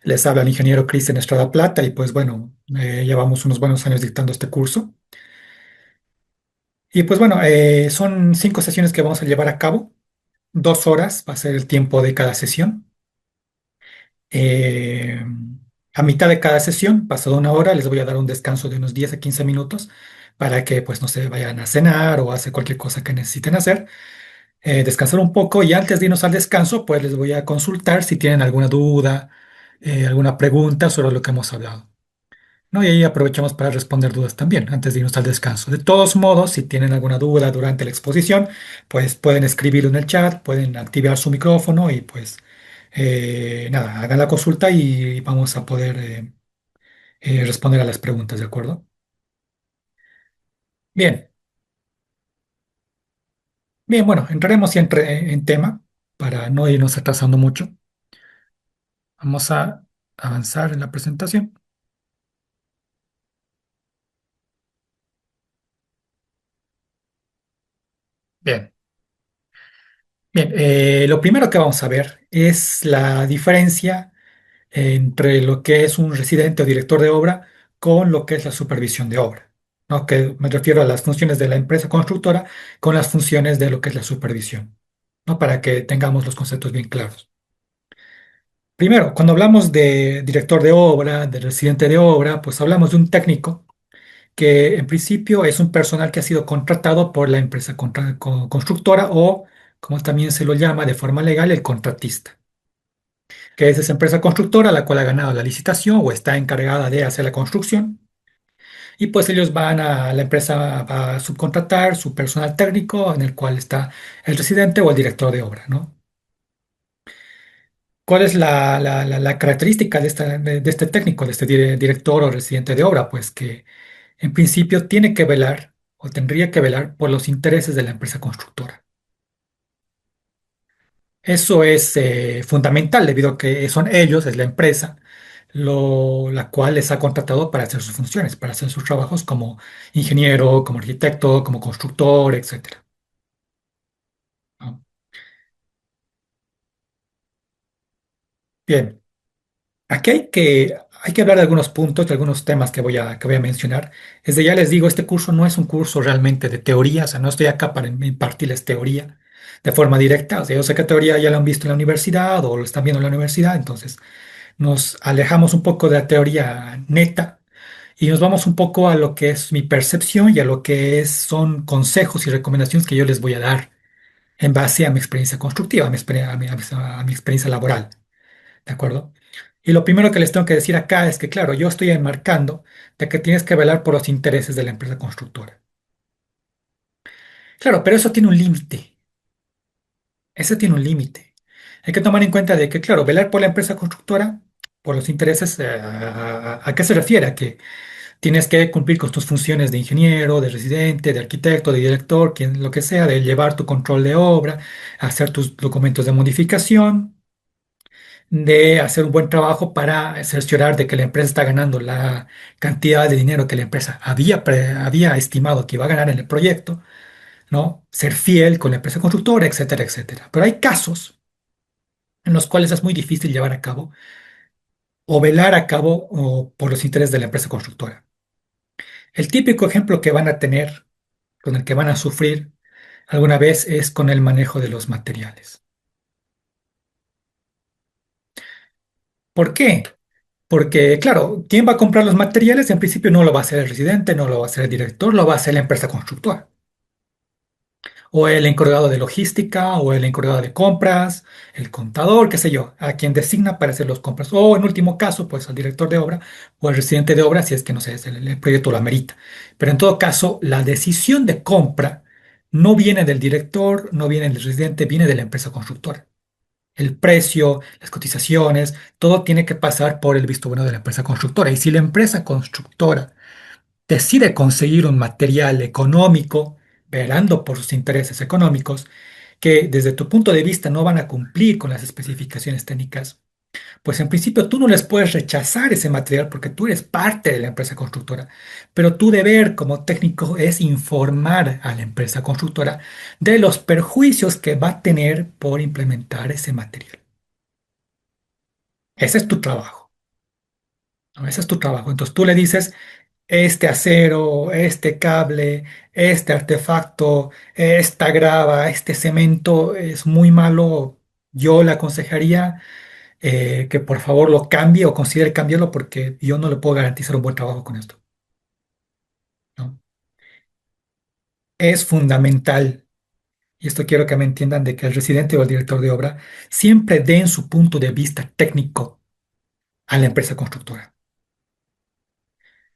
Les habla el ingeniero Cristian Estrada Plata y pues bueno, llevamos unos buenos años dictando este curso. Y pues bueno, son 5 sesiones que vamos a llevar a cabo. 2 horas va a ser el tiempo de cada sesión. Eh, a mitad de cada sesión, pasado una hora, les voy a dar un descanso de unos 10 a 15 minutos para que pues no se vayan a cenar o a hacer cualquier cosa que necesiten hacer. Descansar un poco y antes de irnos al descanso, pues les voy a consultar si tienen alguna duda, alguna pregunta sobre lo que hemos hablado. ¿No? Y ahí aprovechamos para responder dudas también antes de irnos al descanso. De todos modos, si tienen alguna duda durante la exposición, pues pueden escribirlo en el chat, pueden activar su micrófono y pues nada, hagan la consulta y vamos a poder responder a las preguntas, ¿de acuerdo? Bien, bien, bueno, entraremos ya en tema para no irnos atrasando mucho. Vamos a avanzar en la presentación. Bien, bien, lo primero que vamos a ver es la diferencia entre lo que es un residente o director de obra con lo que es la supervisión de obra, ¿no? Que me refiero a las funciones de la empresa constructora con las funciones de lo que es la supervisión, ¿no? Para que tengamos los conceptos bien claros. Primero, cuando hablamos de director de obra, de residente de obra, pues hablamos de un técnico que en principio es un personal que ha sido contratado por la empresa constructora o, como también se lo llama de forma legal, el contratista, que es esa empresa constructora la cual ha ganado la licitación o está encargada de hacer la construcción. Y pues ellos la empresa va a subcontratar su personal técnico en el cual está el residente o el director de obra, ¿no? ¿Cuál es la característica de este técnico, de este director o residente de obra? Pues que en principio tiene que velar o tendría que velar por los intereses de la empresa constructora. Eso es fundamental debido a que son ellos, es la empresa, la cual les ha contratado para hacer sus funciones, para hacer sus trabajos como ingeniero, como arquitecto, como constructor, etcétera, ¿no? Bien, aquí hay que hablar de algunos puntos, de algunos temas que voy a mencionar. Desde ya les digo, este curso no es un curso realmente de teoría, o sea, no estoy acá para impartirles teoría de forma directa. O sea, yo sé que teoría ya lo han visto en la universidad o lo están viendo en la universidad, entonces nos alejamos un poco de la teoría neta y nos vamos un poco a lo que es mi percepción y a lo que son consejos y recomendaciones que yo les voy a dar en base a mi experiencia constructiva, a mi experiencia laboral, ¿de acuerdo? Y lo primero que les tengo que decir acá es que, claro, yo estoy enmarcando de que tienes que velar por los intereses de la empresa constructora. Claro, pero eso tiene un límite. Eso tiene un límite. Hay que tomar en cuenta de que, claro, velar por la empresa constructora, por los intereses, ¿a qué se refiere? A que tienes que cumplir con tus funciones de ingeniero, de residente, de arquitecto, de director, quien, lo que sea, de llevar tu control de obra, hacer tus documentos de modificación, de hacer un buen trabajo para cerciorar de que la empresa está ganando la cantidad de dinero que la empresa había estimado que iba a ganar en el proyecto, ¿no? Ser fiel con la empresa constructora, etcétera, etcétera. Pero hay casos en los cuales es muy difícil llevar a cabo o velar a cabo o por los intereses de la empresa constructora. El típico ejemplo que van a tener, con el que van a sufrir alguna vez, es con el manejo de los materiales. ¿Por qué? Porque, claro, ¿quién va a comprar los materiales? En principio no lo va a hacer el residente, no lo va a hacer el director, lo va a hacer la empresa constructora. O el encargado de logística, o el encargado de compras, el contador, qué sé yo, a quien designa para hacer los compras. O en último caso, pues al director de obra o al residente de obra, si es que no sé, el proyecto lo amerita. Pero en todo caso, la decisión de compra no viene del director, no viene del residente, viene de la empresa constructora. El precio, las cotizaciones, todo tiene que pasar por el visto bueno de la empresa constructora. Y si la empresa constructora decide conseguir un material económico, velando por sus intereses económicos, que desde tu punto de vista no van a cumplir con las especificaciones técnicas, pues en principio tú no les puedes rechazar ese material porque tú eres parte de la empresa constructora. Pero tu deber como técnico es informar a la empresa constructora de los perjuicios que va a tener por implementar ese material. Ese es tu trabajo. ¿no? Ese es tu trabajo. Entonces tú le dices, este acero, este cable, este artefacto, esta grava, este cemento es muy malo. Yo le aconsejaría que por favor lo cambie o considere cambiarlo porque yo no le puedo garantizar un buen trabajo con esto, ¿no? Es fundamental, y esto quiero que me entiendan, de que el residente o el director de obra siempre den su punto de vista técnico a la empresa constructora.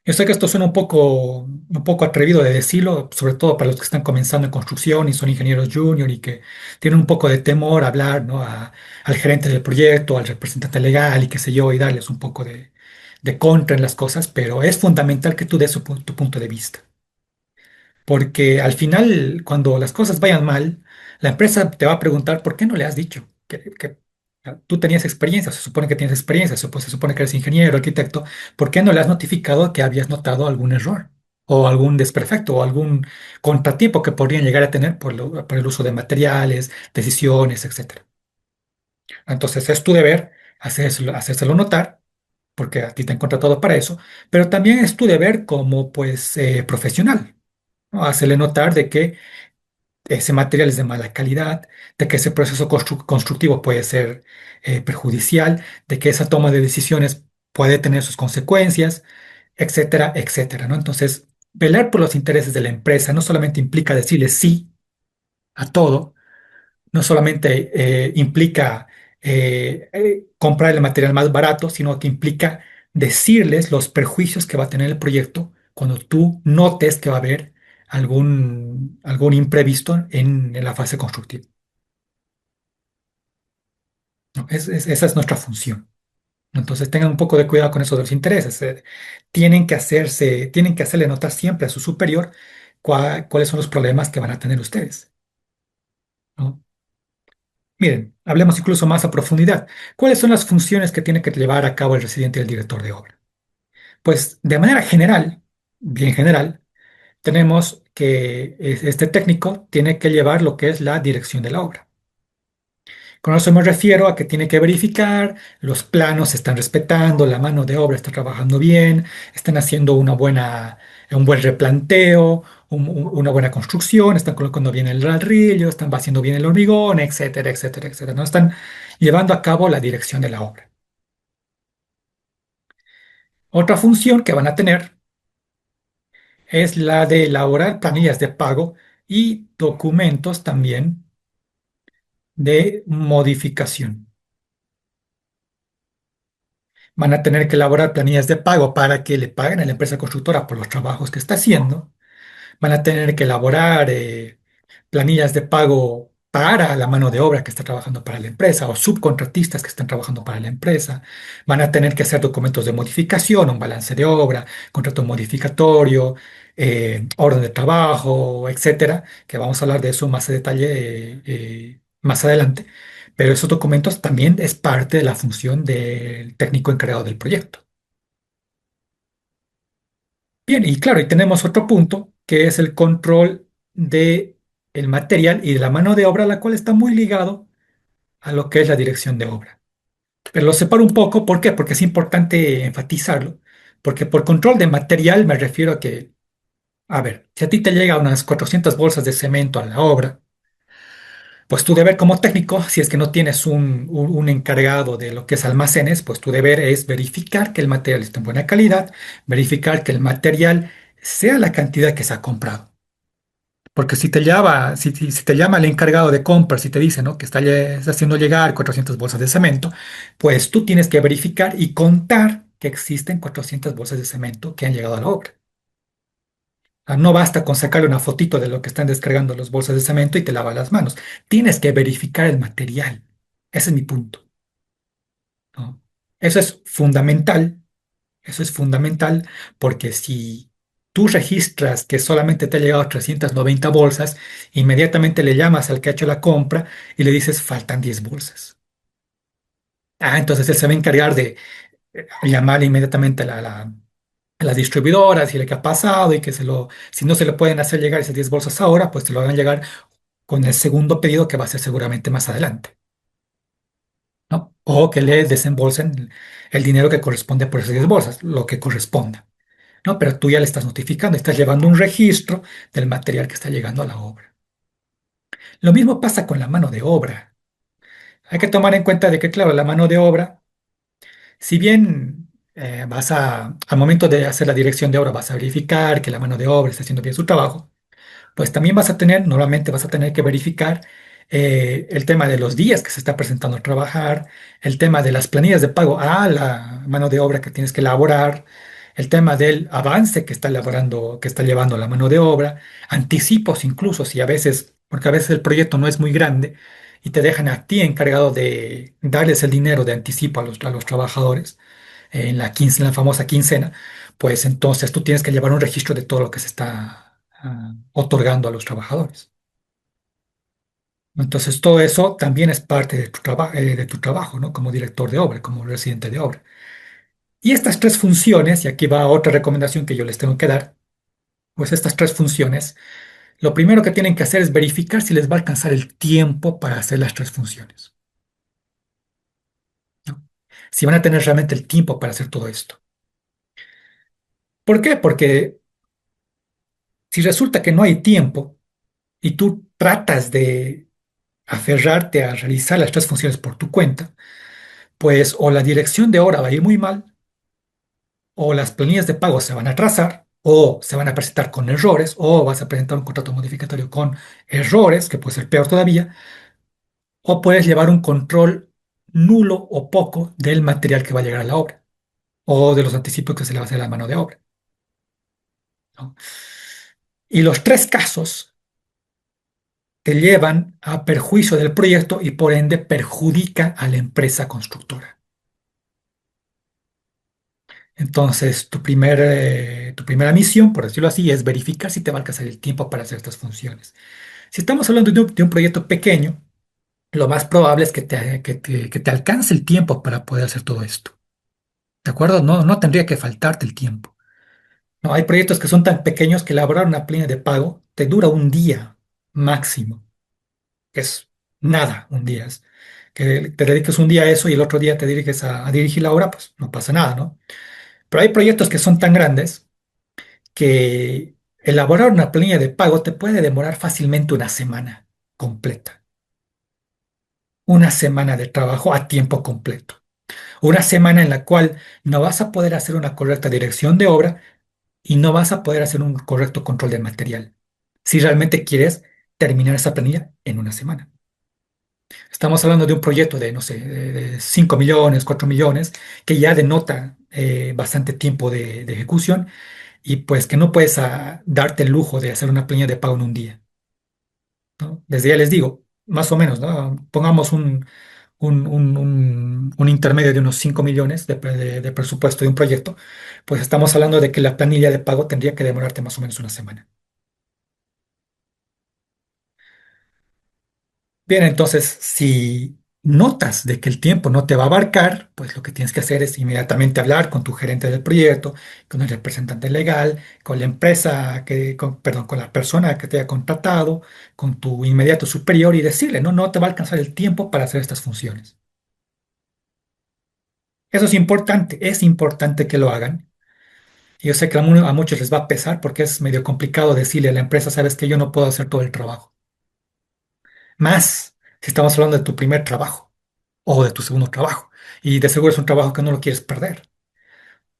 Yo sé que esto suena un poco atrevido de decirlo, sobre todo para los que están comenzando en construcción y son ingenieros junior y que tienen un poco de temor a hablar, ¿no? Al gerente del proyecto, al representante legal y qué sé yo, y darles un poco de contra en las cosas, pero es fundamental que tú des tu punto de vista. Porque al final, cuando las cosas vayan mal, la empresa te va a preguntar, ¿por qué no le has dicho que tú tenías experiencia? Se supone que tienes experiencia, se supone que eres ingeniero, arquitecto. ¿Por qué no le has notificado que habías notado algún error o algún desperfecto o algún contratiempo que podrían llegar a tener por el uso de materiales, decisiones, etcétera? Entonces es tu deber hacérselo notar, porque a ti te han contratado para eso, pero también es tu deber como pues profesional, ¿no? Hacerle notar de que ese material es de mala calidad, de que ese proceso constructivo puede ser perjudicial, de que esa toma de decisiones puede tener sus consecuencias, etcétera, etcétera, ¿no? Entonces, velar por los intereses de la empresa no solamente implica decirle sí a todo, no solamente implica comprar el material más barato, sino que implica decirles los perjuicios que va a tener el proyecto cuando tú notes que va a haber algún imprevisto en la fase constructiva, ¿no? Esa es nuestra función, ¿no? Entonces tengan un poco de cuidado con eso de los intereses. Tienen que hacerle notar siempre a su superior cuáles son los problemas que van a tener ustedes, ¿no? Miren, hablemos incluso más a profundidad. ¿Cuáles son las funciones que tiene que llevar a cabo el residente y el director de obra? Pues de manera general, bien general, tenemos que este técnico tiene que llevar lo que es la dirección de la obra. Con eso me refiero a que tiene que verificar los planos se están respetando, la mano de obra está trabajando bien, están haciendo un buen replanteo, una buena construcción, están colocando bien el ladrillo, están haciendo bien el hormigón, etcétera, etcétera, etcétera. No están llevando a cabo la dirección de la obra. Otra función que van a tener es la de elaborar planillas de pago y documentos también de modificación. Van a tener que elaborar planillas de pago para que le paguen a la empresa constructora por los trabajos que está haciendo. Van a tener que elaborar planillas de pago para la mano de obra que está trabajando para la empresa o subcontratistas que están trabajando para la empresa. Van a tener que hacer documentos de modificación, un balance de obra, contrato modificatorio, orden de trabajo, etcétera, que vamos a hablar de eso más a detalle más adelante. Pero esos documentos también es parte de la función del técnico encargado del proyecto. Bien, y claro, y tenemos otro punto que es el control de el material y de la mano de obra, la cual está muy ligado a lo que es la dirección de obra. Pero lo separo un poco, ¿por qué? Porque es importante enfatizarlo, porque por control de material me refiero a que, a ver, si a ti te llega unas 400 bolsas de cemento a la obra, pues tu deber como técnico, si es que no tienes un encargado de lo que es almacenes, pues tu deber es verificar que el material esté en buena calidad, verificar que el material sea la cantidad que se ha comprado. Porque si te llama el encargado de compras y te dice, ¿no?, que está haciendo llegar 400 bolsas de cemento, pues tú tienes que verificar y contar que existen 400 bolsas de cemento que han llegado a la obra. No basta con sacarle una fotito de lo que están descargando las bolsas de cemento y te lava las manos. Tienes que verificar el material. Ese es mi punto, ¿no? Eso es fundamental. Eso es fundamental porque si tú registras que solamente te ha llegado 390 bolsas, inmediatamente le llamas al que ha hecho la compra y le dices faltan 10 bolsas. Entonces él se va a encargar de llamar inmediatamente a la distribuidora, decirle qué ha pasado y si no se le pueden hacer llegar esas 10 bolsas ahora, pues te lo hagan llegar con el segundo pedido que va a ser seguramente más adelante, ¿no? o que le desembolsen el dinero que corresponde por esas 10 bolsas, lo que corresponda, ¿no? Pero tú ya le estás notificando, estás llevando un registro del material que está llegando a la obra. Lo mismo pasa con la mano de obra. Hay que tomar en cuenta de que, claro, la mano de obra, si bien al momento de hacer la dirección de obra, vas a verificar que la mano de obra está haciendo bien su trabajo, pues también normalmente vas a tener que verificar el tema de los días que se está presentando a trabajar, el tema de las planillas de pago a la mano de obra que tienes que elaborar, el tema del avance que está elaborando, que está llevando la mano de obra, anticipos incluso, si a veces, porque a veces el proyecto no es muy grande y te dejan a ti encargado de darles el dinero de anticipo a los trabajadores en la famosa quincena, pues entonces tú tienes que llevar un registro de todo lo que se está otorgando a los trabajadores. Entonces todo eso también es parte de tu trabajo, ¿no? Como director de obra, como residente de obra. Y estas tres funciones, y aquí va otra recomendación que yo les tengo que dar, pues estas tres funciones, lo primero que tienen que hacer es verificar si les va a alcanzar el tiempo para hacer las tres funciones, ¿no? Si van a tener realmente el tiempo para hacer todo esto. ¿Por qué? Porque si resulta que no hay tiempo y tú tratas de aferrarte a realizar las tres funciones por tu cuenta, pues o la dirección de hora va a ir muy mal, o las planillas de pago se van a atrasar, o se van a presentar con errores, o vas a presentar un contrato modificatorio con errores, que puede ser peor todavía, o puedes llevar un control nulo o poco del material que va a llegar a la obra, o de los anticipos que se le va a hacer a la mano de obra, ¿no? Y los tres casos te llevan a perjuicio del proyecto y por ende perjudica a la empresa constructora. Entonces, tu primera misión, por decirlo así, es verificar si te va a alcanzar el tiempo para hacer estas funciones. Si estamos hablando de un proyecto pequeño, lo más probable es que te alcance el tiempo para poder hacer todo esto. ¿De acuerdo? No tendría que faltarte el tiempo. No, hay proyectos que son tan pequeños que elaborar una planilla de pago te dura un día máximo. Es nada, un día. Es que te dediques un día a eso y el otro día te diriges a dirigir la obra, pues no pasa nada, ¿no? Pero hay proyectos que son tan grandes que elaborar una planilla de pago te puede demorar fácilmente una semana completa. Una semana de trabajo a tiempo completo. Una semana en la cual no vas a poder hacer una correcta dirección de obra y no vas a poder hacer un correcto control del material. Si realmente quieres terminar esa planilla en una semana. Estamos hablando de un proyecto de, no sé, de 5 millones, 4 millones, que ya denota bastante tiempo de ejecución y pues que no puedes darte el lujo de hacer una planilla de pago en un día, ¿no? Desde ya les digo, más o menos, ¿no? Pongamos un intermedio de unos 5 millones de presupuesto de un proyecto, pues estamos hablando de que la planilla de pago tendría que demorarte más o menos una semana. Bien, entonces, si notas de que el tiempo no te va a abarcar, pues lo que tienes que hacer es inmediatamente hablar con tu gerente del proyecto, con el representante legal, con la empresa perdón, con la persona que te haya contratado, con tu inmediato superior y decirle, no te va a alcanzar el tiempo para hacer estas funciones. Eso es importante que lo hagan. Y yo sé que a muchos les va a pesar porque es medio complicado decirle a la empresa, sabes que yo no puedo hacer todo el trabajo. Más si estamos hablando de tu primer trabajo o de tu segundo trabajo. Y de seguro es un trabajo que no lo quieres perder.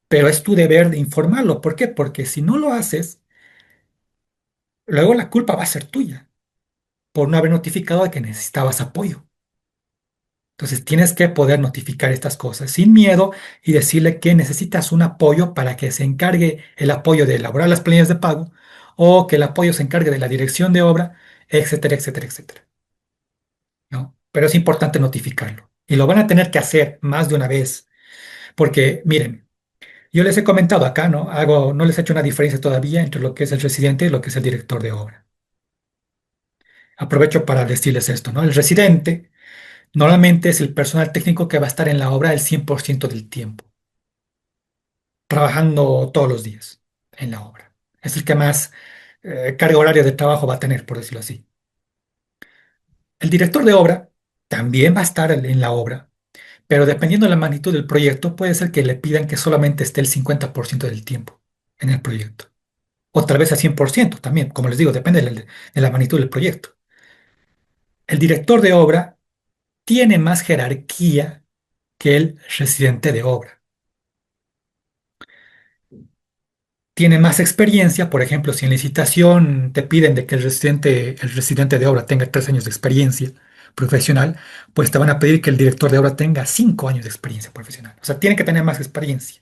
Pero es tu deber de informarlo. ¿Por qué? Porque si no lo haces, luego la culpa va a ser tuya por no haber notificado de que necesitabas apoyo. Entonces tienes que poder notificar estas cosas sin miedo y decirle que necesitas un apoyo para que se encargue el apoyo de elaborar las planillas de pago o que el apoyo se encargue de la dirección de obra, etcétera, etcétera, etcétera, ¿no? Pero es importante notificarlo. Y lo van a tener que hacer más de una vez, porque miren, yo les he comentado acá, ¿no? No les he hecho una diferencia todavía entre lo que es el residente y lo que es el director de obra. Aprovecho para decirles esto, ¿no? El residente normalmente es el personal técnico que va a estar en la obra el 100% del tiempo, trabajando todos los días en la obra. Es el que más carga horaria de trabajo va a tener, por decirlo así. El director de obra también va a estar en la obra, Pero dependiendo de la magnitud del proyecto, puede ser que le pidan que solamente esté el 50% del tiempo en el proyecto. O tal vez al 100% también, como les digo, depende de la magnitud del proyecto. El director de obra tiene más jerarquía que el residente de obra. Tiene más experiencia, por ejemplo, si en licitación te piden de que el residente de obra tenga 3 años de experiencia profesional, pues te van a pedir que el director de obra tenga 5 años de experiencia profesional. O sea, tiene que tener más experiencia,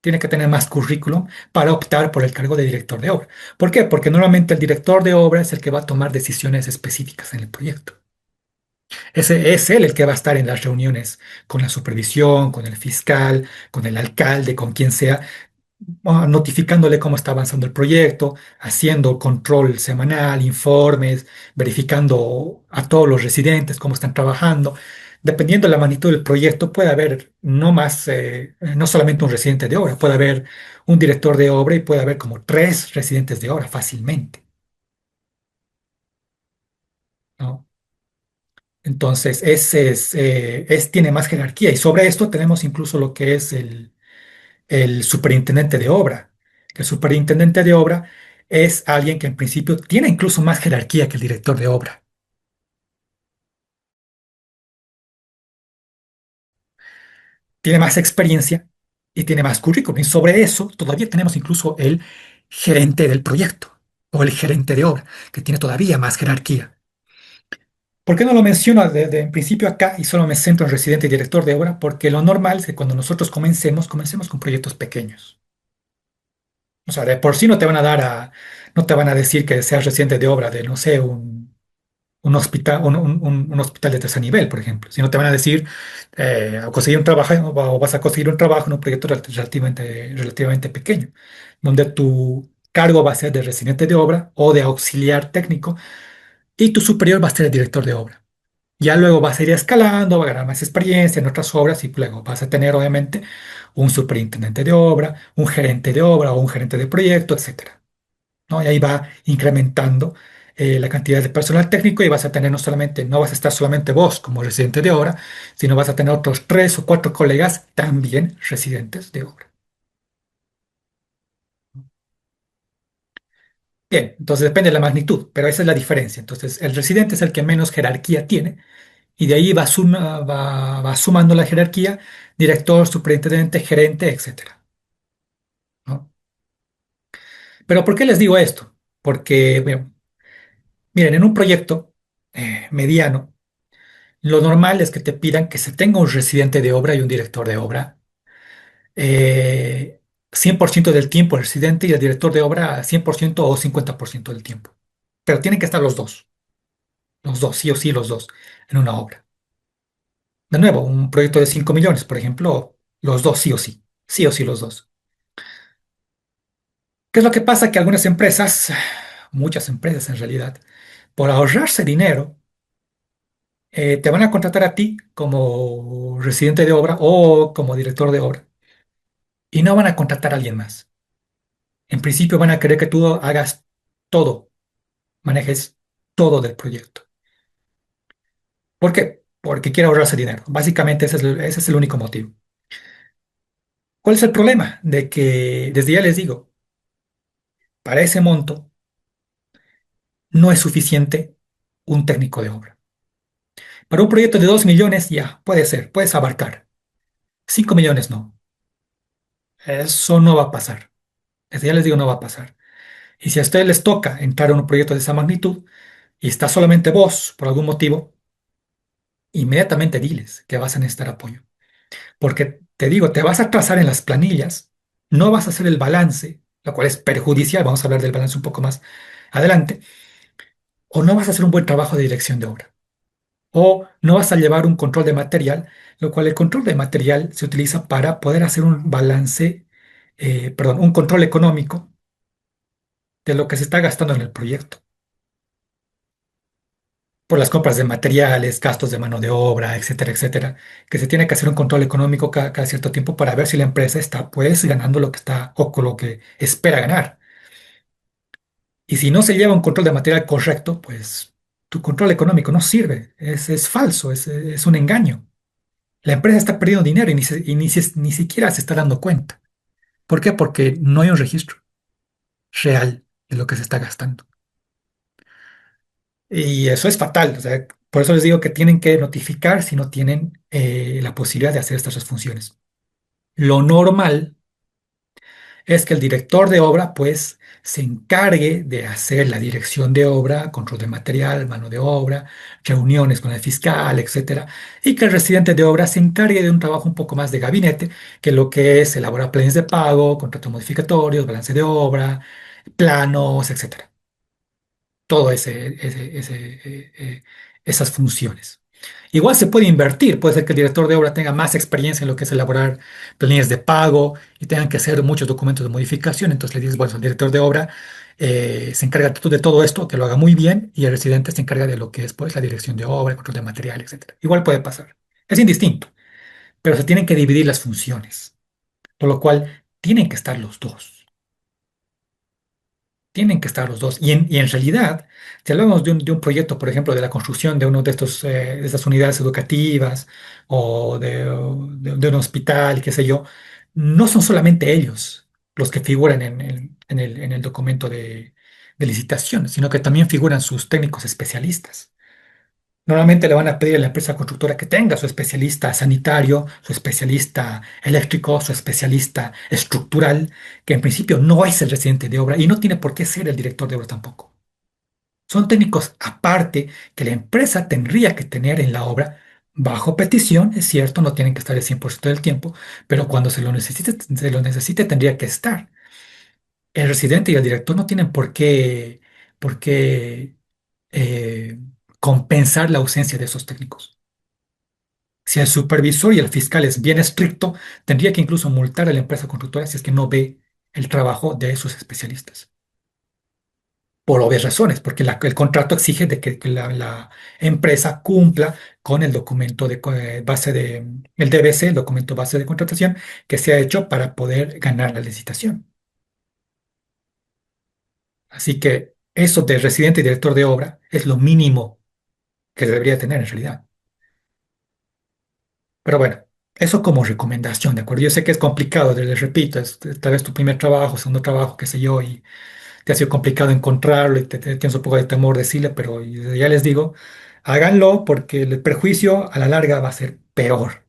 tiene que tener más currículum para optar por el cargo de director de obra. ¿Por qué? Porque normalmente el director de obra es el que va a tomar decisiones específicas en el proyecto. Ese es él el que va a estar en las reuniones con la supervisión, con el fiscal, con el alcalde, con quien sea, notificándole cómo está avanzando el proyecto, haciendo control semanal, informes, verificando a todos los residentes cómo están trabajando. Dependiendo de la magnitud del proyecto, puede haber no solamente un residente de obra, puede haber un director de obra y puede haber como 3 residentes de obra fácilmente, ¿no? Entonces, tiene más jerarquía y sobre esto tenemos incluso lo que es el superintendente de obra. El superintendente de obra es alguien que en principio tiene incluso más jerarquía que el director de obra. Tiene más experiencia y tiene más currículum. Y sobre eso todavía tenemos incluso el gerente del proyecto o el gerente de obra, que tiene todavía más jerarquía. ¿Por qué no lo menciono en principio acá y solo me centro en residente y director de obra? Porque lo normal es que cuando nosotros comencemos con proyectos pequeños. O sea, de por sí no te van a decir que seas residente de obra de, no sé, un hospital, un hospital de tercer nivel, por ejemplo. Si no te van a decir, a conseguir un trabajo o vas a conseguir un trabajo en un proyecto relativamente pequeño, donde tu cargo va a ser de residente de obra o de auxiliar técnico y tu superior va a ser el director de obra. Ya luego vas a ir escalando, va a ganar más experiencia en otras obras y luego vas a tener obviamente un superintendente de obra, un gerente de obra o un gerente de proyecto, etcétera. ¿No? Y ahí va incrementando la cantidad de personal técnico y vas a tener no vas a estar solamente vos como residente de obra, sino vas a tener otros 3 o 4 colegas también residentes de obra. Bien, entonces depende de la magnitud, pero esa es la diferencia. Entonces, el residente es el que menos jerarquía tiene y de ahí va sumando la jerarquía, director, superintendente, gerente, etcétera, ¿no? Pero ¿por qué les digo esto? Porque, bueno, miren, en un proyecto mediano, lo normal es que te pidan que se tenga un residente de obra y un director de obra. 100% del tiempo el residente y el director de obra 100% o 50% del tiempo. Pero tienen que estar los dos, sí o sí los dos, en una obra. De nuevo, un proyecto de 5 millones, por ejemplo, los dos sí o sí los dos. ¿Qué es lo que pasa? Que algunas empresas, muchas empresas en realidad, por ahorrarse dinero, te van a contratar a ti como residente de obra o como director de obra y no van a contratar a alguien más. En principio van a querer que tú hagas todo, manejes todo del proyecto. ¿Por qué? Porque quiere ahorrarse dinero. Básicamente ese es el único motivo. ¿Cuál es el problema? De que, desde ya les digo, para ese monto no es suficiente un técnico de obra. Para un proyecto de 2 millones ya, puede ser, puedes abarcar. 5 millones no. Eso no va a pasar. Desde ya les digo, no va a pasar. Y si a ustedes les toca entrar en un proyecto de esa magnitud y está solamente vos por algún motivo, inmediatamente diles que vas a necesitar apoyo. Porque te digo, te vas a trazar en las planillas, no vas a hacer el balance, lo cual es perjudicial, vamos a hablar del balance un poco más adelante, o no vas a hacer un buen trabajo de dirección de obra, o no vas a llevar un control de material, lo cual el control de material se utiliza para poder hacer un balance, perdón, un control económico de lo que se está gastando en el proyecto, por las compras de materiales, gastos de mano de obra, etcétera, etcétera, que se tiene que hacer un control económico cada cierto tiempo para ver si la empresa está pues ganando lo que está o con lo que espera ganar. Y si no se lleva un control de material correcto, pues tu control económico no sirve, es falso, es un engaño. La empresa está perdiendo dinero y ni siquiera se está dando cuenta. ¿Por qué? Porque no hay un registro real de lo que se está gastando. Y eso es fatal. O sea, por eso les digo que tienen que notificar si no tienen la posibilidad de hacer estas dos funciones. Lo normal es que el director de obra, pues, se encargue de hacer la dirección de obra, control de material, mano de obra, reuniones con el fiscal, etcétera, y que el residente de obra se encargue de un trabajo un poco más de gabinete, que lo que es elaborar planes de pago, contratos modificatorios, balance de obra, planos, etcétera. Todo esas funciones. Igual se puede invertir, puede ser que el director de obra tenga más experiencia en lo que es elaborar planillas de pago y tengan que hacer muchos documentos de modificación. Entonces le dices, bueno, el director de obra se encarga tú de todo esto, que lo haga muy bien, y el residente se encarga de lo que es pues, la dirección de obra, el control de material, etcétera. Igual puede pasar. Es indistinto, pero se tienen que dividir las funciones, por lo cual tienen que estar los dos. Tienen que estar los dos. Y en realidad, si hablamos de un proyecto, por ejemplo, de la construcción de uno de estas unidades educativas o de un hospital, qué sé yo, no son solamente ellos los que figuran en el documento de licitación, sino que también figuran sus técnicos especialistas. Normalmente le van a pedir a la empresa constructora que tenga su especialista sanitario, su especialista eléctrico, su especialista estructural, que en principio no es el residente de obra y no tiene por qué ser el director de obra tampoco. Son técnicos aparte que la empresa tendría que tener en la obra bajo petición, es cierto, no tienen que estar el 100% del tiempo, pero cuando se lo necesite tendría que estar. El residente y el director no tienen por qué eh, compensar la ausencia de esos técnicos. Si el supervisor y el fiscal es bien estricto, tendría que incluso multar a la empresa constructora si es que no ve el trabajo de sus especialistas. Por obvias razones, porque el contrato exige de que la empresa cumpla con el documento el DBC, el documento base de contratación, que se ha hecho para poder ganar la licitación. Así que eso de residente y director de obra es lo mínimo que debería tener en realidad. Pero bueno, eso como recomendación, ¿de acuerdo? Yo sé que es complicado, les repito, es tal vez tu primer trabajo, segundo trabajo, qué sé yo, y te ha sido complicado encontrarlo y tienes un poco de temor decirle, pero ya les digo, háganlo porque el perjuicio a la larga va a ser peor,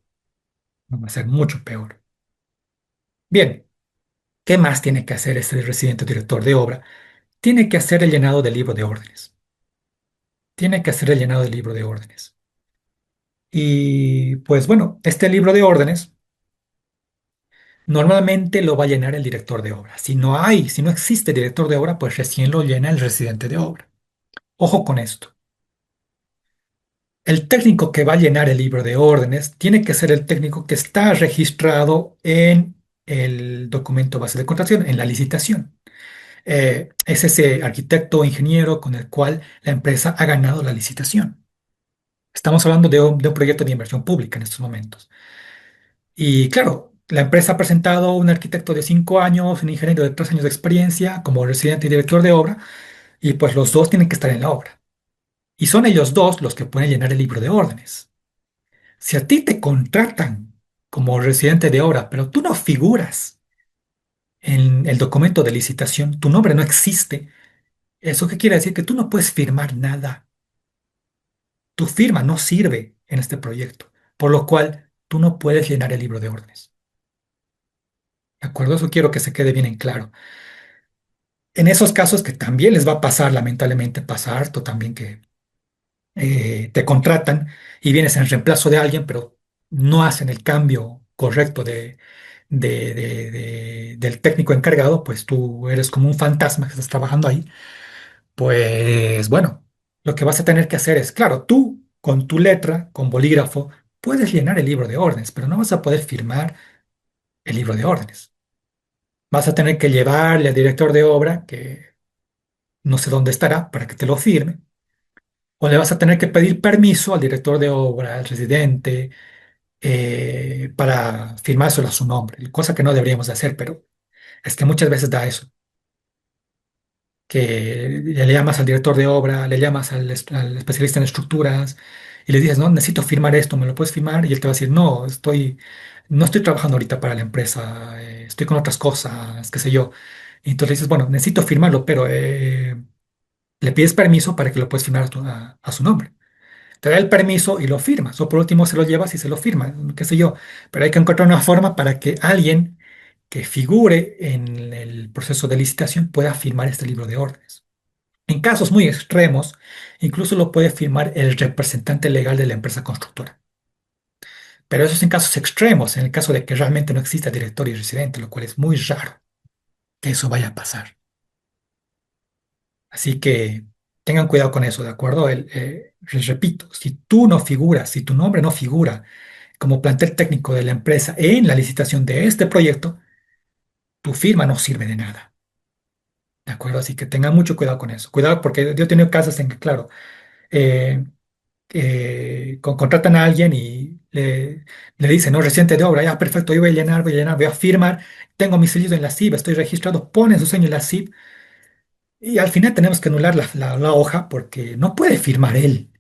va a ser mucho peor. Bien, ¿qué más tiene que hacer este residente o director de obra? Tiene que hacer el llenado del libro de órdenes. Tiene que hacer el llenado del libro de órdenes. Y pues bueno, este libro de órdenes normalmente lo va a llenar el director de obra. Si no existe director de obra, pues recién lo llena el residente de obra. Ojo con esto. El técnico que va a llenar el libro de órdenes tiene que ser el técnico que está registrado en el documento base de contratación, en la licitación. Es ese arquitecto o ingeniero con el cual la empresa ha ganado la licitación. Estamos hablando de un proyecto de inversión pública en estos momentos. Y claro, la empresa ha presentado un arquitecto de 5 años, un ingeniero de 3 años de experiencia como residente y director de obra, y pues los dos tienen que estar en la obra. Y son ellos dos los que pueden llenar el libro de órdenes. Si a ti te contratan como residente de obra, pero tú no figuras en el documento de licitación, tu nombre no existe, ¿eso qué quiere decir? Que tú no puedes firmar nada. Tu firma no sirve en este proyecto, por lo cual tú no puedes llenar el libro de órdenes. ¿De acuerdo? Eso quiero que se quede bien en claro. En esos casos que también les va a pasar, lamentablemente pasa harto también que te contratan y vienes en reemplazo de alguien, pero no hacen el cambio correcto del técnico encargado, pues tú eres como un fantasma que estás trabajando ahí. Pues bueno, lo que vas a tener que hacer es, claro, tú con tu letra, con bolígrafo, puedes llenar el libro de órdenes, pero no vas a poder firmar el libro de órdenes. Vas a tener que llevarle al director de obra, que no sé dónde estará, para que te lo firme. O le vas a tener que pedir permiso al director de obra, al residente, para firmárselo a su nombre, cosa que no deberíamos de hacer, pero es que muchas veces da eso, que le llamas al director de obra, le llamas al especialista en estructuras y le dices, no, necesito firmar esto, ¿me lo puedes firmar? Y él te va a decir, no, no estoy trabajando ahorita para la empresa, estoy con otras cosas, qué sé yo. Y entonces le dices, bueno, necesito firmarlo, pero le pides permiso para que lo puedas firmar a su nombre. Te da el permiso y lo firmas, o por último se lo llevas y se lo firma, qué sé yo. Pero hay que encontrar una forma para que alguien que figure en el proceso de licitación pueda firmar este libro de órdenes. En casos muy extremos, incluso lo puede firmar el representante legal de la empresa constructora. Pero eso es en casos extremos, en el caso de que realmente no exista director y residente, lo cual es muy raro que eso vaya a pasar. Así que tengan cuidado con eso, ¿de acuerdo? Les repito, si tú no figuras, si tu nombre no figura como plantel técnico de la empresa en la licitación de este proyecto, tu firma no sirve de nada. ¿De acuerdo? Así que tengan mucho cuidado con eso. Cuidado porque yo he tenido casos en que, claro, eh, contratan a alguien y le dicen, no, reciente de obra, ya perfecto, yo voy a llenar, voy a firmar, tengo mi sello en la CIB, estoy registrado, ponen su sello en la CIB y al final tenemos que anular la hoja porque no puede firmar él.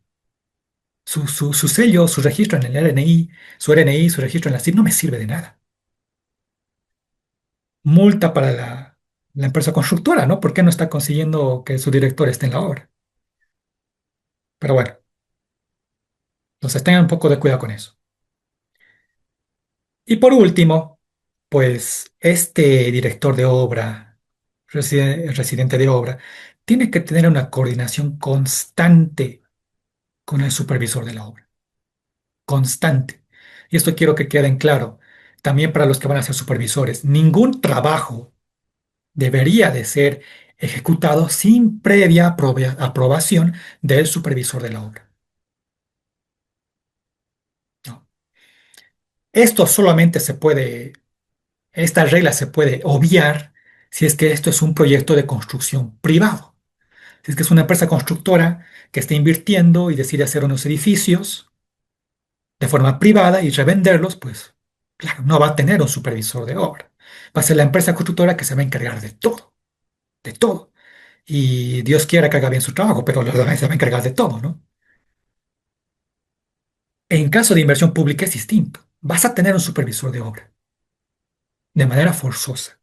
Su sello, su registro en el RNI, su registro en la CIB no me sirve de nada. Multa para la empresa constructora, ¿no? ¿Por qué no está consiguiendo que su director esté en la obra? Pero bueno, entonces tengan un poco de cuidado con eso. Y por último, pues este director de obra, residente de obra, tiene que tener una coordinación constante con el supervisor de la obra. Constante. Y esto quiero que quede en claro, también para los que van a ser supervisores. Ningún trabajo debería de ser ejecutado sin previa aprobación del supervisor de la obra. ¿No? Esto solamente se puede, esta regla se puede obviar si es que esto es un proyecto de construcción privado. Si es que es una empresa constructora que está invirtiendo y decide hacer unos edificios de forma privada y revenderlos, pues claro, no va a tener un supervisor de obra. Va a ser la empresa constructora que se va a encargar de todo, de todo. Y Dios quiera que haga bien su trabajo, pero los demás se va a encargar de todo, ¿no? En caso de inversión pública es distinto. Vas a tener un supervisor de obra de manera forzosa,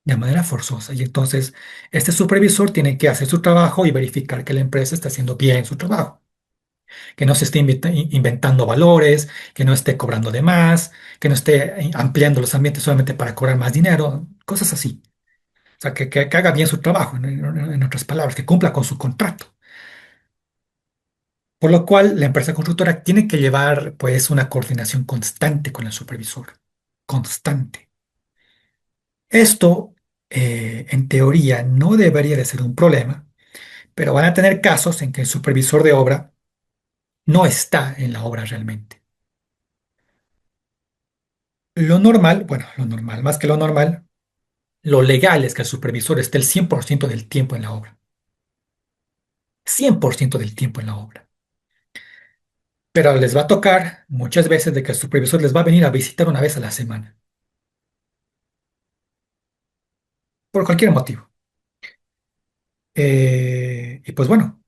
de manera forzosa. Y entonces este supervisor tiene que hacer su trabajo y verificar que la empresa está haciendo bien su trabajo, que no se esté inventando valores, que no esté cobrando de más, que no esté ampliando los ambientes solamente para cobrar más dinero, cosas así. O sea, que haga bien su trabajo, en otras palabras, que cumpla con su contrato. Por lo cual, la empresa constructora tiene que llevar, pues, una coordinación constante con el supervisor. Constante. Esto, en teoría, no debería de ser un problema, pero van a tener casos en que el supervisor de obra no está en la obra realmente. Lo normal, bueno, lo normal, más que lo normal, lo legal es que el supervisor esté el 100% del tiempo en la obra. 100% del tiempo en la obra. Pero les va a tocar muchas veces de que el supervisor les va a venir a visitar una vez a la semana, por cualquier motivo. Y pues bueno,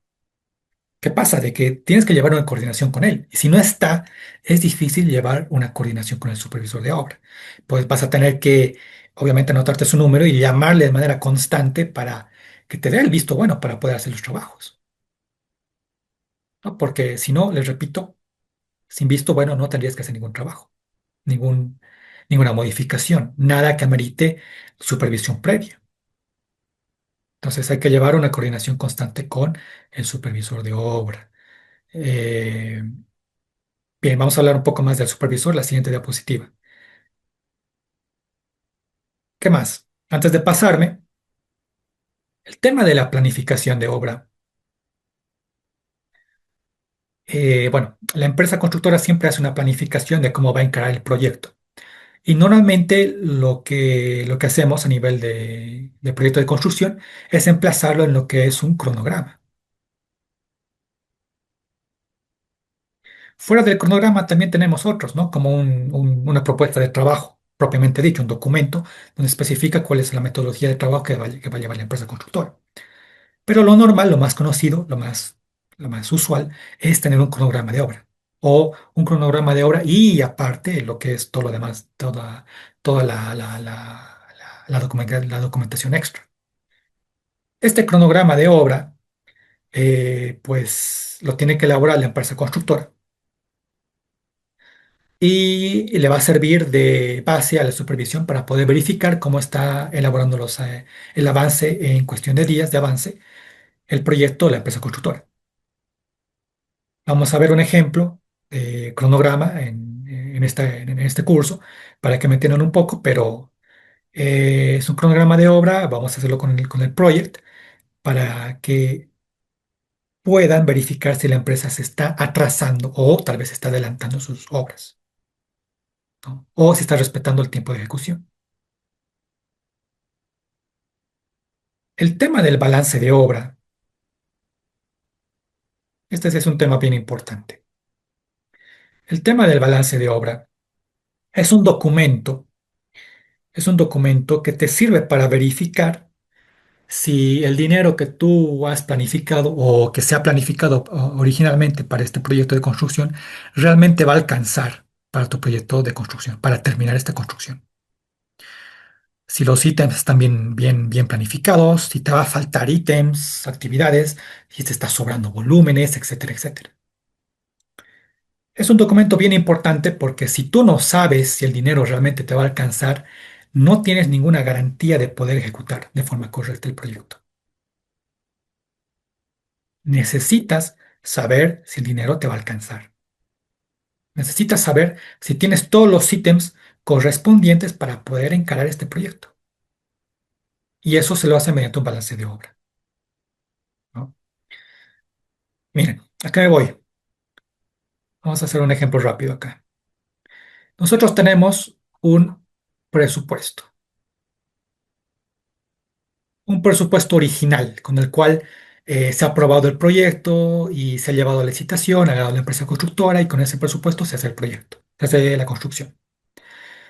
¿qué pasa? De que tienes que llevar una coordinación con él. Y si no está, es difícil llevar una coordinación con el supervisor de obra. Pues vas a tener que, obviamente, anotarte su número y llamarle de manera constante para que te dé el visto bueno para poder hacer los trabajos, ¿no? Porque si no, les repito, sin visto bueno no tendrías que hacer ningún trabajo, ningún, ninguna modificación, nada que amerite supervisión previa. Entonces hay que llevar una coordinación constante con el supervisor de obra. Eh, Bien, vamos a hablar un poco más del supervisor, la siguiente diapositiva. ¿Qué más? Antes de pasarme, el tema de la planificación de obra. Bueno, la empresa constructora siempre hace una planificación de cómo va a encarar el proyecto. Y normalmente lo que hacemos a nivel de proyecto de construcción es emplazarlo en lo que es un cronograma. Fuera del cronograma también tenemos otros, ¿no? Como una propuesta de trabajo, propiamente dicho, un documento donde especifica cuál es la metodología de trabajo que va a llevar la empresa constructora. Pero lo normal, lo más conocido, lo más lo más usual, es tener un cronograma de obra. O un cronograma de obra y aparte lo que es todo lo demás, toda la documentación extra. Este cronograma de obra, pues lo tiene que elaborar la empresa constructora y le va a servir de base a la supervisión para poder verificar cómo está elaborando el avance en cuestión de días de avance el proyecto de la empresa constructora. Vamos a ver un ejemplo de cronograma en este curso para que me entiendan un poco, pero es un cronograma de obra, vamos a hacerlo con el project para que puedan verificar si la empresa se está atrasando o tal vez está adelantando sus obras, ¿no? O si está respetando el tiempo de ejecución. El tema del balance de obra, este sí es un tema bien importante. El tema del balance de obra es un documento, es un documento que te sirve para verificar si el dinero que tú has planificado o que se ha planificado originalmente para este proyecto de construcción realmente va a alcanzar para tu proyecto de construcción, para terminar esta construcción. Si los ítems están bien planificados, si te va a faltar ítems, actividades, si te está sobrando volúmenes, etcétera, etcétera. Es un documento bien importante porque si tú no sabes si el dinero realmente te va a alcanzar, no tienes ninguna garantía de poder ejecutar de forma correcta el proyecto. Necesitas saber si el dinero te va a alcanzar. Necesitas saber si tienes todos los ítems correspondientes para poder encarar este proyecto. Y eso se lo hace mediante un balance de obra, ¿no? Miren, acá me voy. Vamos a hacer un ejemplo rápido acá. Nosotros tenemos presupuesto, un presupuesto original con el cual se ha aprobado el proyecto y se ha llevado a licitación, ha dado la empresa constructora y con ese presupuesto se hace el proyecto, se hace la construcción.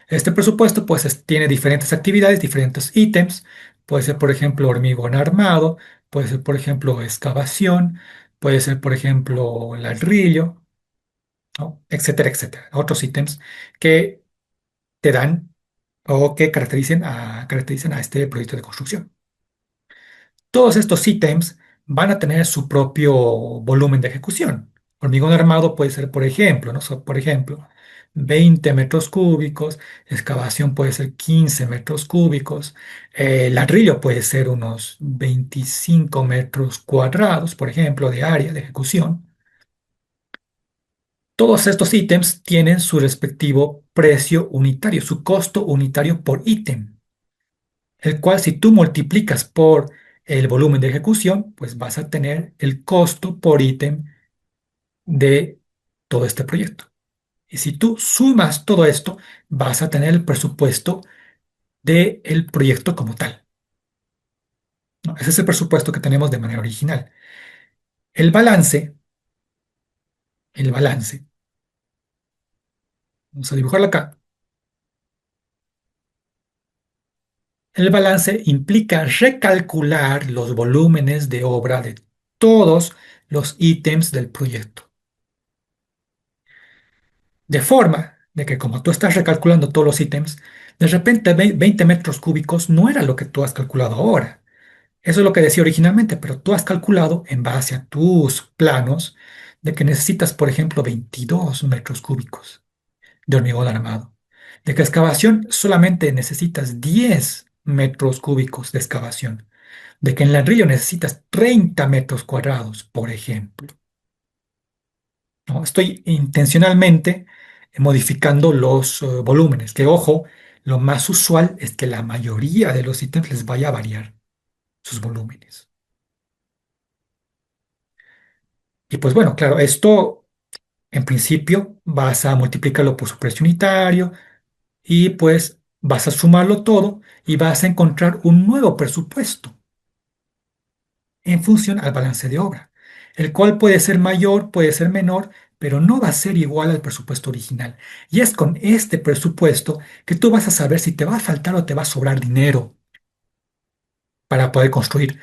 Este presupuesto pues tiene diferentes actividades, diferentes ítems. Puede ser, por ejemplo, hormigón armado, puede ser, por ejemplo, excavación, puede ser, por ejemplo, ladrillo, ¿no? Etcétera, etcétera. Otros ítems que te dan o que caractericen a este proyecto de construcción. Todos estos ítems van a tener su propio volumen de ejecución. Hormigón armado puede ser, por ejemplo, ¿no? Por ejemplo, 20 metros cúbicos, excavación puede ser 15 metros cúbicos, ladrillo puede ser unos 25 metros cuadrados, por ejemplo, de área de ejecución. Todos estos ítems tienen su respectivo precio unitario, su costo unitario por ítem, el cual si tú multiplicas por el volumen de ejecución, pues vas a tener el costo por ítem de todo este proyecto. Y si tú sumas todo esto, vas a tener el presupuesto del proyecto como tal, ¿no? Ese es el presupuesto que tenemos de manera original. El balance, el balance, vamos a dibujarlo acá. El balance implica recalcular los volúmenes de obra de todos los ítems del proyecto. De forma de que como tú estás recalculando todos los ítems, de repente 20 metros cúbicos no era lo que tú has calculado ahora. Eso es lo que decía originalmente, pero tú has calculado en base a tus planos de que necesitas, por ejemplo, 22 metros cúbicos de hormigón armado. De que excavación solamente necesitas 10 metros cúbicos de excavación. De que en ladrillo necesitas 30 metros cuadrados, por ejemplo. ¿No? Estoy intencionalmente modificando los volúmenes, que ojo, lo más usual es que la mayoría de los ítems les vaya a variar sus volúmenes. Y pues bueno, claro, esto en principio vas a multiplicarlo por su precio unitario y pues vas a sumarlo todo y vas a encontrar un nuevo presupuesto en función al balance de obra, el cual puede ser mayor, puede ser menor, pero no va a ser igual al presupuesto original. Y es con este presupuesto que tú vas a saber si te va a faltar o te va a sobrar dinero para poder construir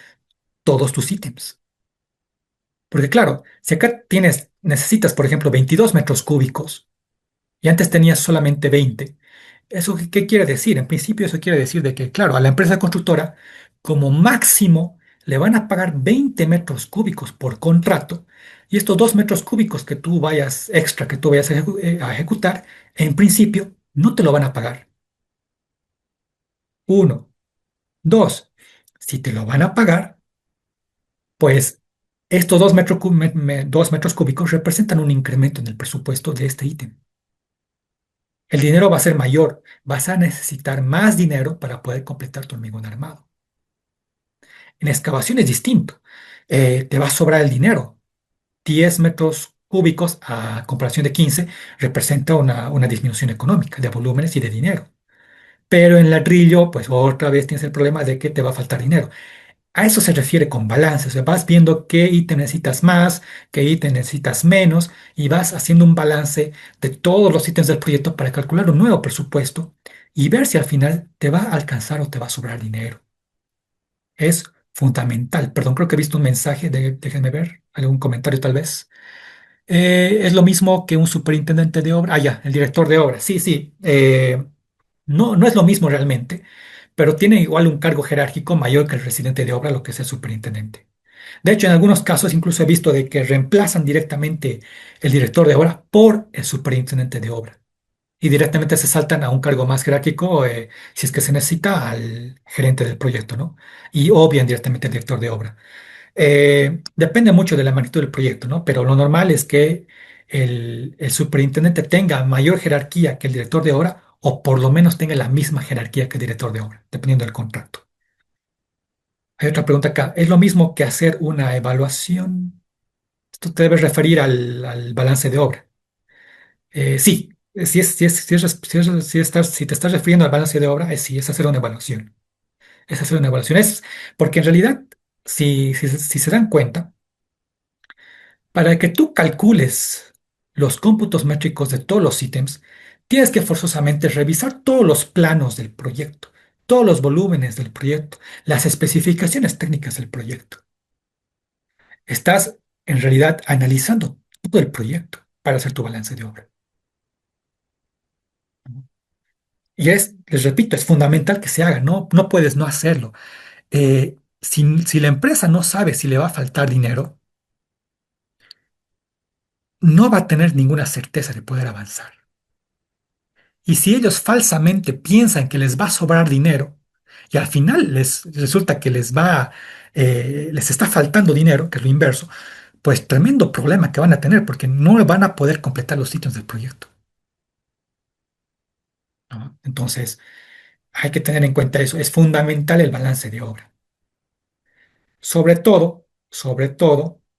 todos tus ítems. Porque claro, si acá necesitas, por ejemplo, 22 metros cúbicos y antes tenías solamente 20, ¿eso qué quiere decir? En principio eso quiere decir de que, claro, a la empresa constructora como máximo le van a pagar 20 metros cúbicos por contrato y estos 2 metros cúbicos que tú vayas extra, que tú vayas a ejecutar, en principio no te lo van a pagar. Uno. Dos, si te lo van a pagar, pues estos 2 metros cúbicos representan un incremento en el presupuesto de este ítem. El dinero va a ser mayor, vas a necesitar más dinero para poder completar tu hormigón armado. En excavación es distinto. Te va a sobrar el dinero. 10 metros cúbicos a comparación de 15 representa una disminución económica de volúmenes y de dinero. Pero en ladrillo, pues otra vez tienes el problema de que te va a faltar dinero. A eso se refiere con balance. O sea, vas viendo qué ítem necesitas más, qué ítem necesitas menos, y vas haciendo un balance de todos los ítems del proyecto para calcular un nuevo presupuesto y ver si al final te va a alcanzar o te va a sobrar dinero. Es fundamental. Perdón, creo que he visto un mensaje, déjenme ver, algún comentario tal vez. Es lo mismo que un superintendente de obra. Ah, ya, el director de obra. Sí, sí. No, no es lo mismo realmente, pero tiene igual un cargo jerárquico mayor que el residente de obra, lo que es el superintendente. De hecho, en algunos casos incluso he visto de que reemplazan directamente el director de obra por el superintendente de obra y directamente se saltan a un cargo más jerárquico, si es que se necesita, al gerente del proyecto, ¿no? Y obvian directamente al director de obra. Depende mucho de la magnitud del proyecto, ¿no? Pero lo normal es que el superintendente tenga mayor jerarquía que el director de obra o por lo menos tenga la misma jerarquía que el director de obra, dependiendo del contrato. Hay otra pregunta acá. ¿Es lo mismo que hacer una evaluación? Esto te debes referir al balance de obra. Sí, si te estás refiriendo al balance de obra, sí, es hacer una evaluación. Es hacer una evaluación. Es porque en realidad, si se dan cuenta, para que tú calcules los cómputos métricos de todos los ítems, tienes que forzosamente revisar todos los planos del proyecto, todos los volúmenes del proyecto, las especificaciones técnicas del proyecto. Estás en realidad analizando todo el proyecto para hacer tu balance de obra. Y les repito, es fundamental que se haga, no puedes no hacerlo. Si la empresa no sabe si le va a faltar dinero, no va a tener ninguna certeza de poder avanzar. Y si ellos falsamente piensan que les va a sobrar dinero y al final les resulta que les está faltando dinero, que es lo inverso, pues tremendo problema que van a tener porque no van a poder completar los sitios del proyecto, ¿no? Entonces, hay que tener en cuenta eso. Es fundamental el balance de obra. Sobre todo,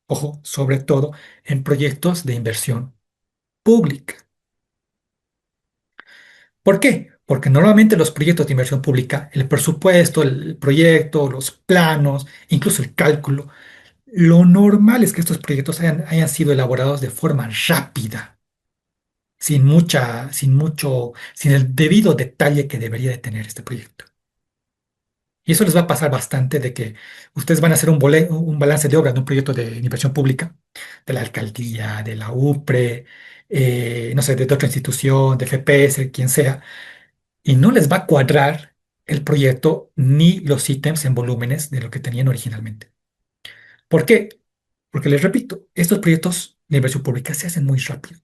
ojo, sobre todo en proyectos de inversión pública. ¿Por qué? Porque normalmente los proyectos de inversión pública, el presupuesto, el proyecto, los planos, incluso el cálculo, lo normal es que estos proyectos hayan sido elaborados de forma rápida, sin el debido detalle que debería de tener este proyecto. Y eso les va a pasar bastante de que ustedes van a hacer un balance de obra de un proyecto de inversión pública, de la alcaldía, de la UPRE, no sé, de otra institución, de FPS, quien sea, y no les va a cuadrar el proyecto ni los ítems en volúmenes de lo que tenían originalmente. ¿Por qué? Porque les repito, estos proyectos de inversión pública se hacen muy rápido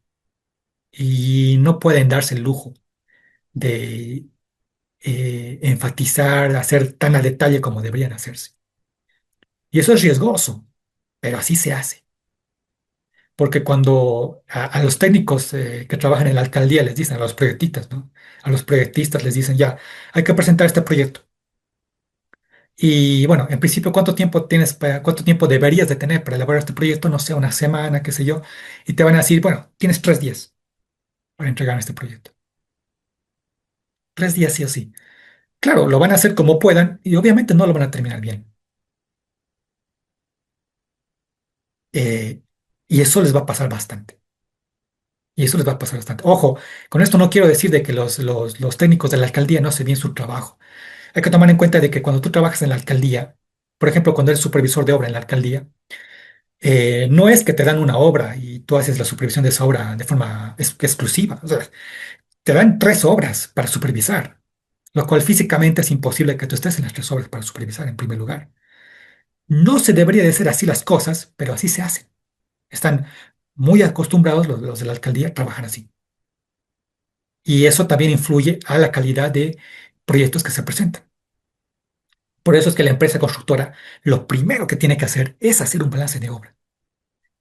y no pueden darse el lujo de enfatizar, hacer tan a detalle como deberían hacerse. Y eso es riesgoso, pero así se hace. Porque cuando a los técnicos que trabajan en la alcaldía les dicen, a los proyectistas, ¿no? A los proyectistas les dicen, ya, hay que presentar este proyecto. Y bueno, en principio, cuánto tiempo deberías de tener para elaborar este proyecto? No sé, una semana, qué sé yo. Y te van a decir, bueno, tienes 3 días para entregar este proyecto. 3 días sí o sí. Claro, lo van a hacer como puedan y obviamente no lo van a terminar bien. Eh, y eso les va a pasar bastante. Y eso les va a pasar bastante. Ojo, con esto no quiero decir de que los técnicos de la alcaldía no hacen bien su trabajo. Hay que tomar en cuenta de que cuando tú trabajas en la alcaldía, por ejemplo, cuando eres supervisor de obra en la alcaldía, No es que te dan una obra y tú haces la supervisión de esa obra de forma exclusiva. O sea, te dan tres obras para supervisar, lo cual físicamente es imposible que tú estés en las tres obras para supervisar en primer lugar. No se debería de hacer así las cosas, pero así se hacen. Están muy acostumbrados los de la alcaldía a trabajar así. Y eso también influye a la calidad de proyectos que se presentan. Por eso es que la empresa constructora lo primero que tiene que hacer es hacer un balance de obra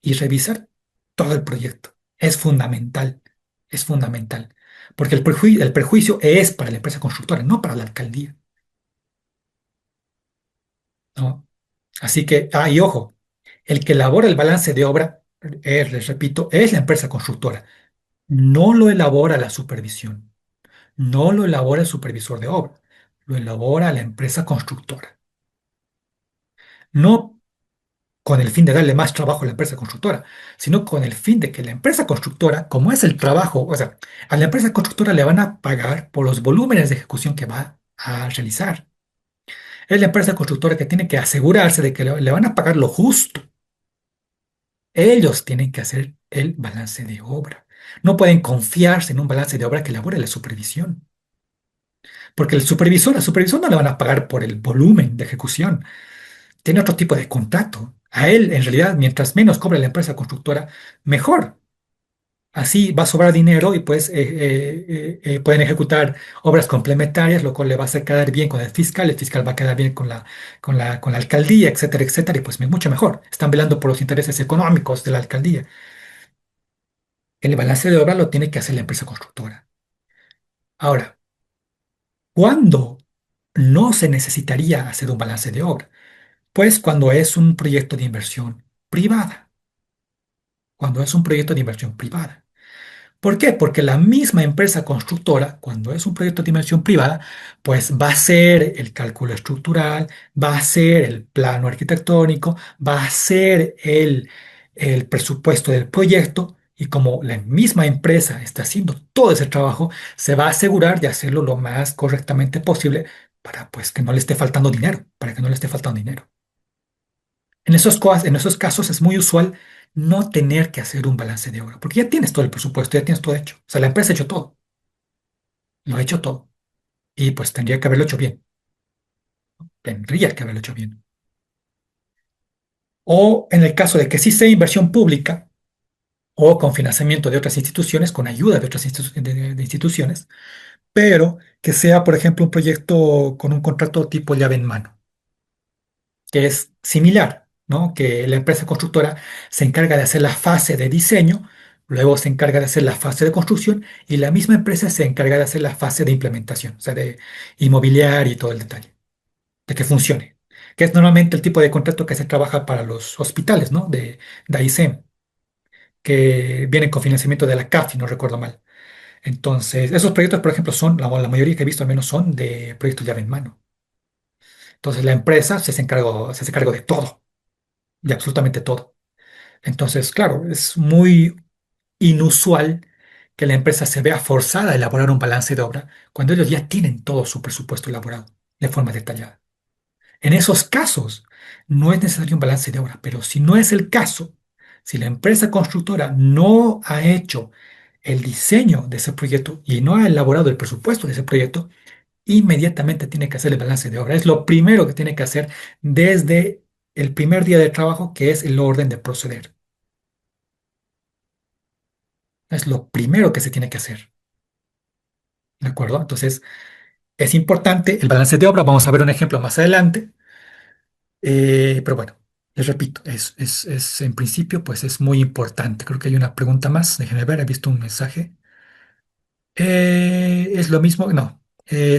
y revisar todo el proyecto. Es fundamental, es fundamental. Porque el perjuicio es para la empresa constructora, no para la alcaldía, ¿no? Así que, y ojo, el que elabora el balance de obra, les repito, es la empresa constructora. No lo elabora la supervisión, no lo elabora el supervisor de obra, lo elabora la empresa constructora. No con el fin de darle más trabajo a la empresa constructora, sino con el fin de que la empresa constructora, como es el trabajo, o sea, a la empresa constructora le van a pagar por los volúmenes de ejecución que va a realizar. Es la empresa constructora que tiene que asegurarse de que le van a pagar lo justo. Ellos tienen que hacer el balance de obra. No pueden confiarse en un balance de obra que elabore la supervisión, porque al supervisor no le van a pagar por el volumen de ejecución, tiene otro tipo de contrato. A él, en realidad, mientras menos cobre la empresa constructora, mejor. Así va a sobrar dinero y pues pueden ejecutar obras complementarias, lo cual le va a hacer quedar bien con el fiscal va a quedar bien con la alcaldía, etcétera, etcétera, y pues mucho mejor. Están velando por los intereses económicos de la alcaldía. El balance de obra lo tiene que hacer la empresa constructora. Ahora, ¿cuándo no se necesitaría hacer un balance de obra? Pues cuando es un proyecto de inversión privada. Cuando es un proyecto de inversión privada. ¿Por qué? Porque la misma empresa constructora, cuando es un proyecto de inversión privada, pues va a hacer el cálculo estructural, va a hacer el plano arquitectónico, va a hacer el presupuesto del proyecto y como la misma empresa está haciendo todo ese trabajo, se va a asegurar de hacerlo lo más correctamente posible para pues que no le esté faltando dinero, para que no le esté faltando dinero. En esos casos es muy usual no tener que hacer un balance de obra, porque ya tienes todo el presupuesto, ya tienes todo hecho. O sea, la empresa ha hecho todo, lo ha hecho todo. Y pues tendría que haberlo hecho bien, tendría que haberlo hecho bien. O en el caso de que sí sea inversión pública o con financiamiento de otras instituciones, con ayuda de otras de instituciones, pero que sea, por ejemplo, un proyecto con un contrato tipo llave en mano, que es similar, ¿no? Que la empresa constructora se encarga de hacer la fase de diseño, luego se encarga de hacer la fase de construcción y la misma empresa se encarga de hacer la fase de implementación, o sea, de inmobiliar y todo el detalle, de que funcione, que es normalmente el tipo de contrato que se trabaja para los hospitales, ¿no? De AICEM, que vienen con financiamiento de la CAF, si no recuerdo mal. Entonces, esos proyectos, por ejemplo, la mayoría que he visto al menos son de proyectos llave en mano. Entonces, la empresa se hace cargo de todo, de absolutamente todo. Entonces, claro, es muy inusual que la empresa se vea forzada a elaborar un balance de obra cuando ellos ya tienen todo su presupuesto elaborado de forma detallada. En esos casos, no es necesario un balance de obra, pero si no es el caso, si la empresa constructora no ha hecho el diseño de ese proyecto y no ha elaborado el presupuesto de ese proyecto, inmediatamente tiene que hacer el balance de obra. Es lo primero que tiene que hacer desde el primer día de trabajo, que es el orden de proceder. Es lo primero que se tiene que hacer. ¿De acuerdo? Entonces, es importante el balance de obra. Vamos a ver un ejemplo más adelante. Pero bueno, les repito, en principio, pues es muy importante. Creo que hay una pregunta más. Déjenme ver, he visto un mensaje. Es lo mismo, no.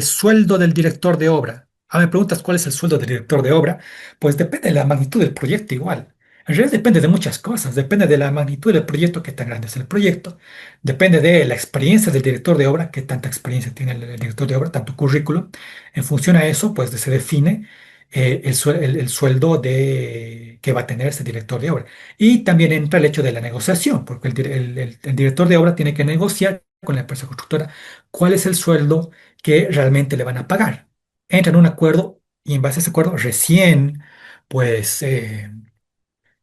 Sueldo del director de obra. Me preguntas cuál es el sueldo del director de obra. Pues depende de la magnitud del proyecto igual. En realidad depende de muchas cosas. Depende de la magnitud del proyecto, qué tan grande es el proyecto. Depende de la experiencia del director de obra, qué tanta experiencia tiene el director de obra, tanto currículum. En función a eso, pues se define el sueldo que va a tener ese director de obra. Y también entra el hecho de la negociación, porque el director de obra tiene que negociar con la empresa constructora cuál es el sueldo que realmente le van a pagar. Entra en un acuerdo y en base a ese acuerdo recién, pues,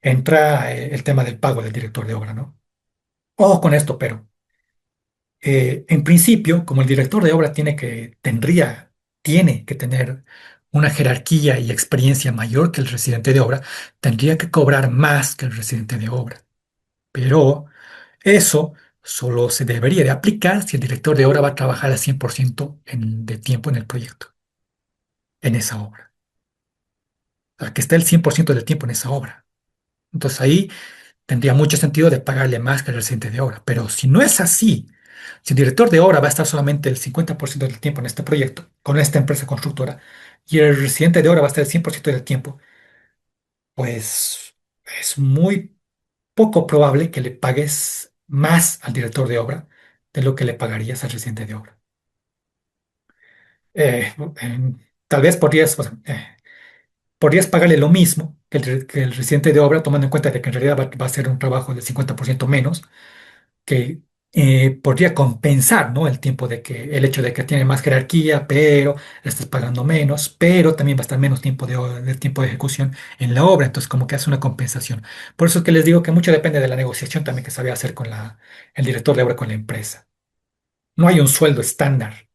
entra el tema del pago del director de obra, ¿no? Ojo con esto, pero en principio, como el director de obra tiene que tener una jerarquía y experiencia mayor que el residente de obra, tendría que cobrar más que el residente de obra. Pero eso solo se debería de aplicar si el director de obra va a trabajar al 100% de tiempo en el proyecto, en esa obra. O sea, que esté el 100% del tiempo en esa obra. Entonces ahí tendría mucho sentido de pagarle más que el residente de obra. Pero si no es así, si el director de obra va a estar solamente el 50% del tiempo en este proyecto, con esta empresa constructora, y el residente de obra va a estar el 100% del tiempo, pues es muy poco probable que le pagues más al director de obra de lo que le pagarías al residente de obra. Tal vez podrías pagarle lo mismo que el residente de obra, tomando en cuenta de que en realidad va a ser un trabajo del 50% menos, que podría compensar, ¿no? El tiempo el hecho de que tiene más jerarquía, pero le estás pagando menos, pero también va a estar menos tiempo de tiempo de ejecución en la obra, entonces como que hace una compensación. Por eso es que les digo que mucho depende de la negociación también que sabe hacer con el director de obra con la empresa. No hay un sueldo estándar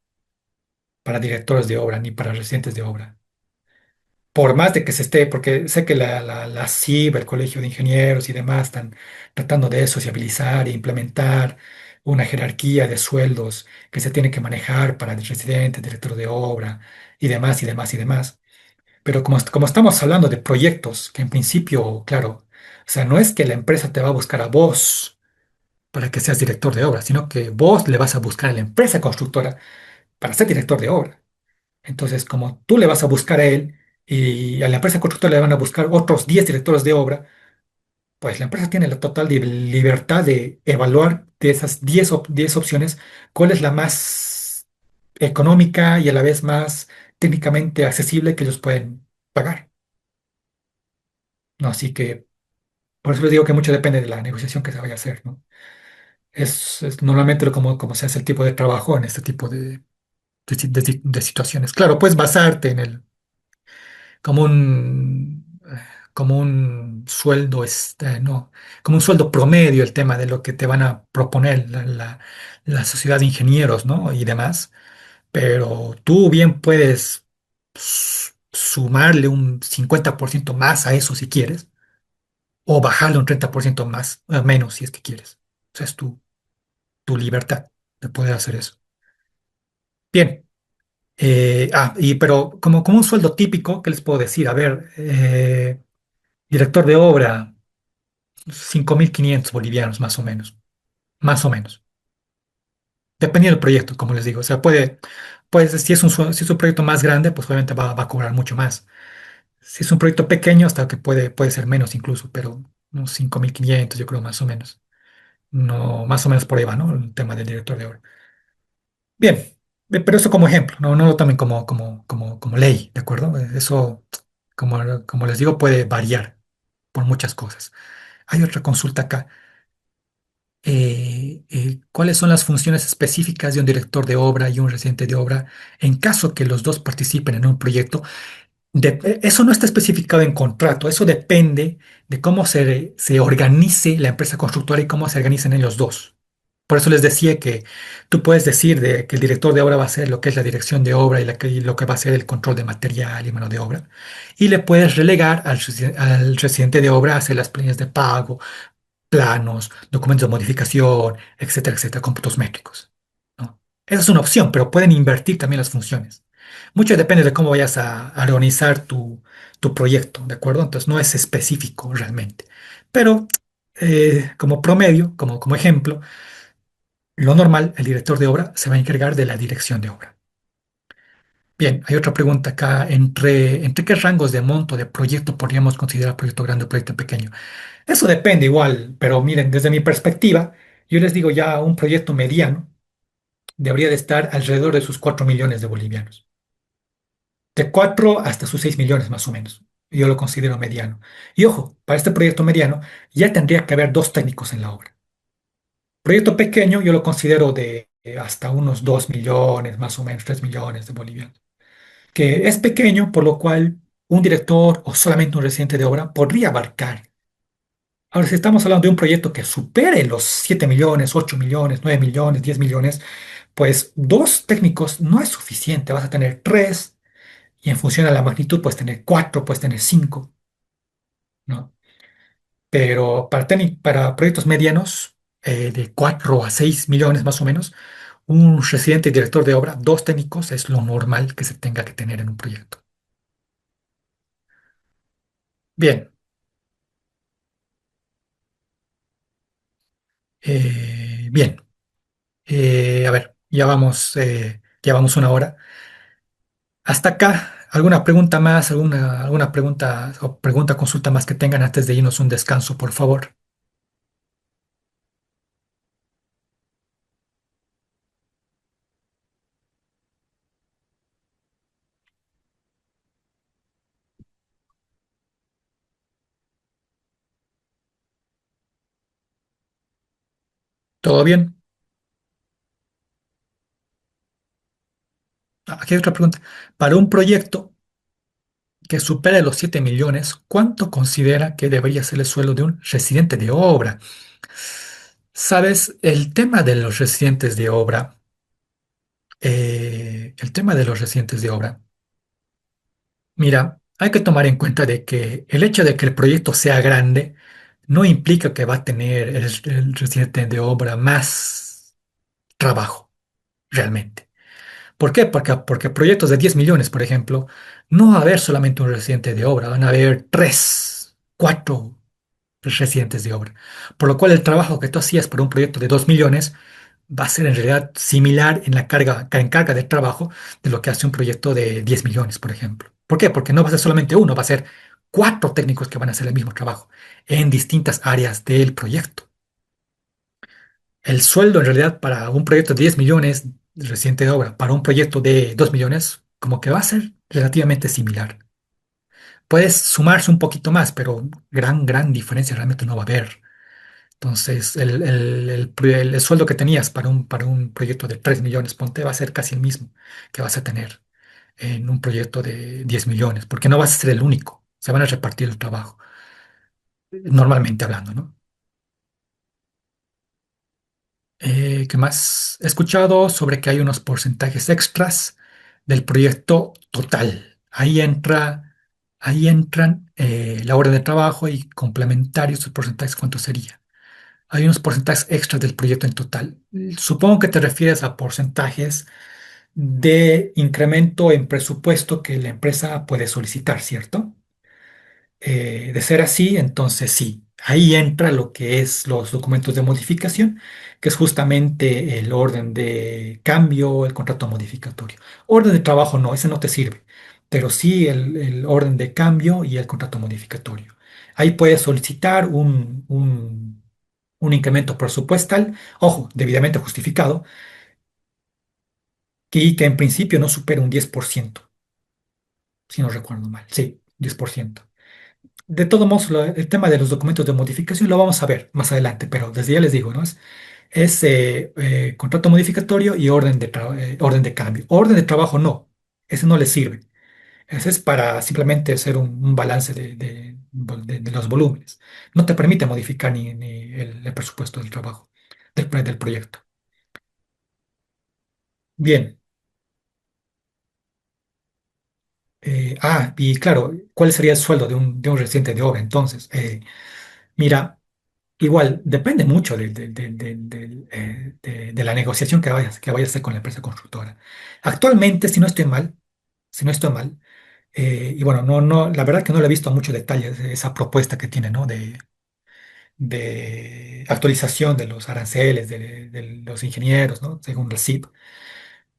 para directores de obra ni para residentes de obra. Por más de que se esté, porque sé que la CIB, el Colegio de Ingenieros y demás están tratando de sociabilizar e implementar una jerarquía de sueldos que se tiene que manejar para el residente, director de obra y demás y demás y demás. Pero como estamos hablando de proyectos que en principio, claro, o sea, no es que la empresa te va a buscar a vos para que seas director de obra, sino que vos le vas a buscar a la empresa constructora para ser director de obra. Entonces, como tú le vas a buscar a él y a la empresa constructora le van a buscar otros 10 directores de obra, pues la empresa tiene la total libertad de evaluar de esas 10 opciones cuál es la más económica y a la vez más técnicamente accesible que ellos pueden pagar, ¿no? Así que por eso les digo que mucho depende de la negociación que se vaya a hacer, ¿no? Es normalmente como se hace el tipo de trabajo en este tipo de situaciones. Claro, puedes basarte en como un sueldo, no, como un sueldo promedio el tema de lo que te van a proponer la sociedad de ingenieros, ¿no? Y demás. Pero tú bien puedes sumarle un 50% más a eso si quieres, o bajarle un 30% más, menos si es que quieres. O sea, es tu libertad de poder hacer eso. Bien. Pero como un sueldo típico, ¿qué les puedo decir? A ver, director de obra. 5.500 bolivianos, más o menos. Más o menos. Dependiendo del proyecto, como les digo. O sea, pues, si es un proyecto más grande, pues obviamente va a cobrar mucho más. Si es un proyecto pequeño, hasta que puede ser menos incluso, pero unos 5.500 yo creo, más o menos. No, más o menos por ahí va, ¿no? El tema del director de obra. Bien, pero eso como ejemplo, no lo tomen como ley, ¿de acuerdo? Eso, como les digo, puede variar por muchas cosas. Hay otra consulta acá. ¿Cuáles son las funciones específicas de un director de obra y un residente de obra en caso que los dos participen en un proyecto? Eso no está especificado en contrato, eso depende de cómo se organice la empresa constructora y cómo se organizan ellos dos. Por eso les decía que tú puedes decir que el director de obra va a hacer lo que es la dirección de obra y lo que va a ser el control de material y mano de obra. Y le puedes relegar al residente de obra a hacer las planillas de pago, planos, documentos de modificación, etcétera, cómputos métricos, ¿no? Esa es una opción, pero pueden invertir también las funciones. Mucho depende de cómo vayas a organizar tu proyecto, ¿de acuerdo? Entonces no es específico realmente. Pero como promedio, como ejemplo, lo normal, el director de obra se va a encargar de la dirección de obra. Bien, hay otra pregunta acá. ¿Entre qué rangos de monto de proyecto podríamos considerar proyecto grande o proyecto pequeño? Eso depende igual, pero miren, desde mi perspectiva, yo les digo ya un proyecto mediano debería de estar alrededor de sus 4 millones de bolivianos. De 4 hasta sus 6 millones más o menos. Yo lo considero mediano. Y ojo, para este proyecto mediano ya tendría que haber dos técnicos en la obra. Proyecto pequeño yo lo considero de hasta unos 2 millones, más o menos 3 millones de bolivianos. Que es pequeño, por lo cual un director o solamente un residente de obra podría abarcar Ahora, si estamos hablando de un proyecto que supere los 7 millones, 8 millones, 9 millones, 10 millones, pues dos técnicos no es suficiente. Vas a tener tres y en función de la magnitud puedes tener cuatro, puedes tener cinco, ¿no? Pero para proyectos medianos, de 4 a 6 millones más o menos, un residente y director de obra, dos técnicos, es lo normal que se tenga que tener en un proyecto. Bien, bien. A ver, ya vamos una hora. Hasta acá, ¿alguna pregunta más? ¿Alguna pregunta o pregunta, consulta más que tengan antes de irnos un descanso, por favor? ¿Todo bien? Aquí hay otra pregunta. Para un proyecto que supere los 7 millones, ¿cuánto considera que debería ser el sueldo de un residente de obra? Sabes, el tema de los residentes de obra, el tema de los residentes de obra, mira, hay que tomar en cuenta de que el hecho de que el proyecto sea grande no implica que va a tener el residente de obra más trabajo, realmente. ¿Por qué? Porque proyectos de 10 millones, por ejemplo, no va a haber solamente un residente de obra, van a haber tres, cuatro residentes de obra. Por lo cual el trabajo que tú hacías por un proyecto de 2 millones va a ser en realidad similar en la carga de trabajo de lo que hace un proyecto de 10 millones, por ejemplo. ¿Por qué? Porque no va a ser solamente uno, va a ser cuatro técnicos que van a hacer el mismo trabajo en distintas áreas del proyecto. El sueldo en realidad para un proyecto de 10 millones reciente de obra, para un proyecto de 2 millones, como que va a ser relativamente similar. Puedes sumarse un poquito más, pero gran diferencia realmente no va a haber. Entonces, el sueldo que tenías para un proyecto de 3 millones, ponte, va a ser casi el mismo que vas a tener en un proyecto de 10 millones, porque no vas a ser el único. Se van a repartir el trabajo, normalmente hablando, ¿no? ¿Qué más? He escuchado sobre que hay unos porcentajes extras del proyecto total. Ahí entran la hora de trabajo y complementarios, sus porcentajes, ¿cuánto sería? Hay unos porcentajes extras del proyecto en total. Supongo que te refieres a porcentajes de incremento en presupuesto que la empresa puede solicitar, ¿cierto? De ser así, entonces sí, ahí entra lo que es los documentos de modificación, que es justamente el orden de cambio, el contrato modificatorio. Orden de trabajo no, ese no te sirve, pero sí el orden de cambio y el contrato modificatorio. Ahí puedes solicitar un incremento presupuestal, ojo, debidamente justificado, que en principio no supera un 10%, si no recuerdo mal. Sí, 10%. De todos modos, el tema de los documentos de modificación lo vamos a ver más adelante, pero desde ya les digo, ¿no? Es contrato modificatorio y orden de cambio. Orden de trabajo no, ese no le sirve. Ese es para simplemente hacer un balance de los volúmenes. No te permite modificar ni el presupuesto del trabajo, del proyecto. Bien. Y claro, ¿cuál sería el sueldo de un residente de obra? Entonces, mira. Igual, depende mucho de la negociación que vayas a hacer con la empresa constructora. Actualmente, si no estoy mal, y bueno, la verdad que no le he visto mucho detalle de esa propuesta que tiene, ¿no? De actualización de los aranceles de los ingenieros, ¿no? Según el CIP.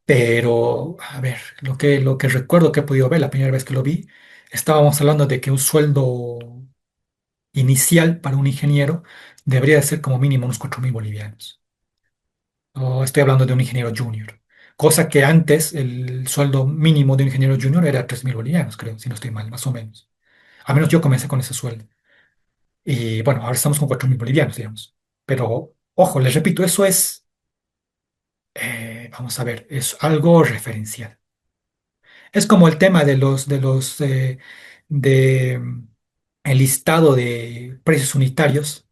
Pero, a ver, lo que recuerdo que he podido ver la primera vez que lo vi, estábamos hablando de que un sueldo inicial para un ingeniero debería de ser como mínimo unos 4.000 bolivianos. O estoy hablando de un ingeniero junior. Cosa que antes el sueldo mínimo de un ingeniero junior era 3.000 bolivianos, creo, si no estoy mal, más o menos. A menos yo comencé con ese sueldo. Y bueno, ahora estamos con 4.000 bolivianos, digamos. Pero, ojo, les repito, eso es, vamos a ver, es algo referencial. Es como el tema de los, el listado de precios unitarios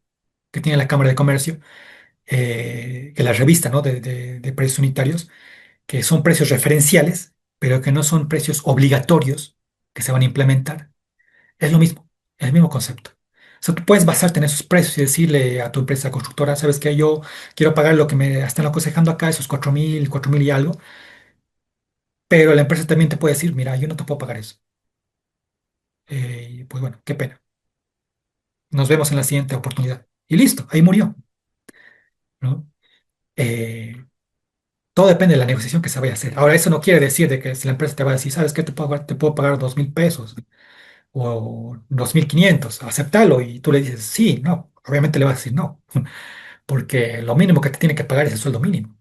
que tiene la Cámara de Comercio, que la revista, ¿no? de precios unitarios, que son precios referenciales, pero que no son precios obligatorios que se van a implementar. Es lo mismo, el mismo concepto. O sea, tú puedes basarte en esos precios y decirle a tu empresa constructora, sabes que yo quiero pagar lo que me están aconsejando acá, esos 4.000 y algo, pero la empresa también te puede decir, mira, yo no te puedo pagar eso. Y pues bueno, qué pena. Nos vemos en la siguiente oportunidad. Y listo, ahí murió, ¿no? Eh, Todo depende de la negociación que se vaya a hacer. Ahora, eso no quiere decir de que si la empresa te va a decir, ¿sabes qué? Te puedo pagar 2.000 pesos o 2.500, aceptalo. Y tú le dices, sí, no. Obviamente le vas a decir no, porque lo mínimo que te tiene que pagar es el sueldo mínimo,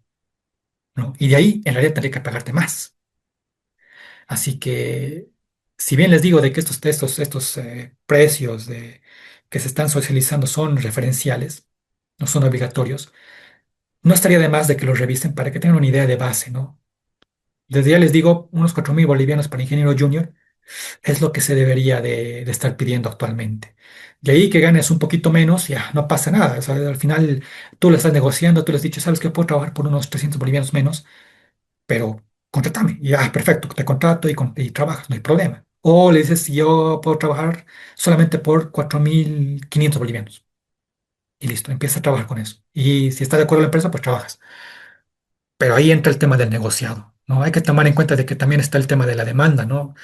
¿no? Y de ahí, en realidad, tendría que pagarte más. Así que, si bien les digo de que estos precios que se están socializando son referenciales, no son obligatorios, no estaría de más de que los revisen para que tengan una idea de base, ¿no? Desde ya les digo, unos 4.000 bolivianos para ingeniero junior es lo que se debería de estar pidiendo actualmente. De ahí que ganes un poquito menos, ya no pasa nada. O sea, al final tú le estás negociando, tú le has dicho, sabes que puedo trabajar por unos 300 bolivianos menos, pero contrátame. Y perfecto, te contrato y trabajas, no hay problema. O le dices, yo puedo trabajar solamente por 4.500 bolivianos. Y listo, empieza a trabajar con eso. Y si está de acuerdo la empresa, pues trabajas. Pero ahí entra el tema del negociado, ¿no? Hay que tomar en cuenta de que también está el tema de la demanda, ¿no?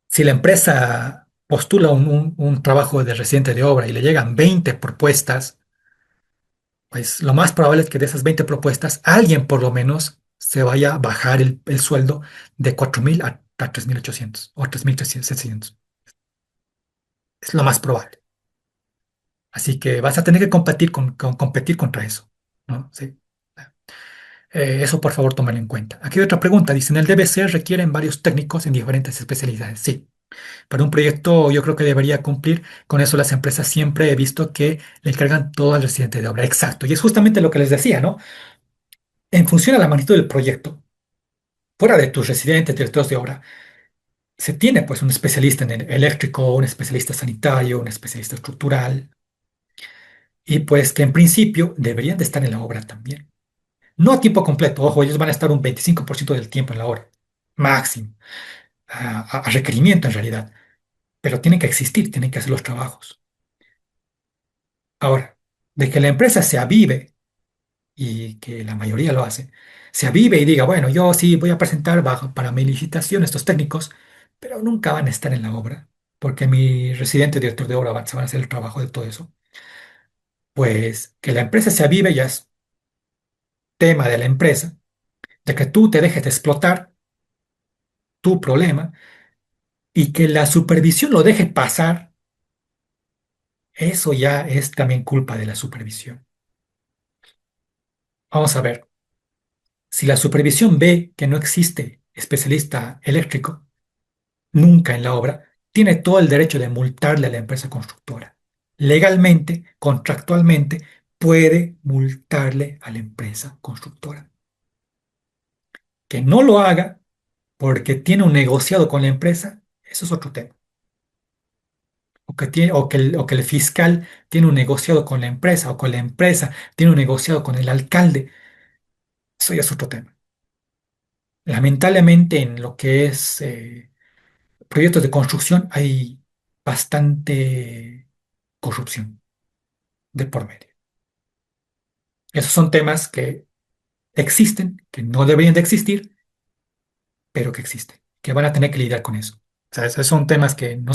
Si la empresa postula un trabajo de residente de obra y le llegan 20 propuestas, pues lo más probable es que de esas 20 propuestas, alguien por lo menos se vaya a bajar el sueldo de 4.000 a 3.800 o 3.700. Es lo más probable. Así que vas a tener que competir, competir contra eso, ¿no? Sí. Eso por favor tómalo en cuenta. Aquí hay otra pregunta. Dice, en el DBC requieren varios técnicos en diferentes especialidades. Sí. Para un proyecto yo creo que debería cumplir. Con eso las empresas siempre he visto que le encargan todo al residente de obra. Exacto. Y es justamente lo que les decía, ¿no? En función a la magnitud del proyecto, fuera de tus residentes, directores de obra, se tiene pues un especialista en el eléctrico, un especialista sanitario, un especialista estructural, y pues que en principio deberían de estar en la obra también. No a tiempo completo, ojo, ellos van a estar un 25% del tiempo en la obra, máximo, a requerimiento en realidad, pero tienen que existir, tienen que hacer los trabajos. Ahora, de que la empresa se avive y que la mayoría lo hace, se avive y diga, bueno, yo sí voy a presentar para mi licitación estos técnicos, pero nunca van a estar en la obra, porque mi residente director de obra se van a hacer el trabajo de todo eso. Pues que la empresa se avive ya es tema de la empresa, de que tú te dejes de explotar tu problema y que la supervisión lo deje pasar, eso ya es también culpa de la supervisión. Vamos a ver, si la supervisión ve que no existe especialista eléctrico, nunca en la obra, tiene todo el derecho de multarle a la empresa constructora. Legalmente, contractualmente, puede multarle a la empresa constructora. Que no lo haga porque tiene un negociado con la empresa, eso es otro tema. O que el fiscal tiene un negociado con la empresa o con la empresa tiene un negociado con el alcalde, eso ya es otro tema. Lamentablemente en lo que es proyectos de construcción hay bastante corrupción de por medio. Esos son temas que existen, que no deberían de existir, pero que existen, que van a tener que lidiar con eso. O sea, esos son temas que no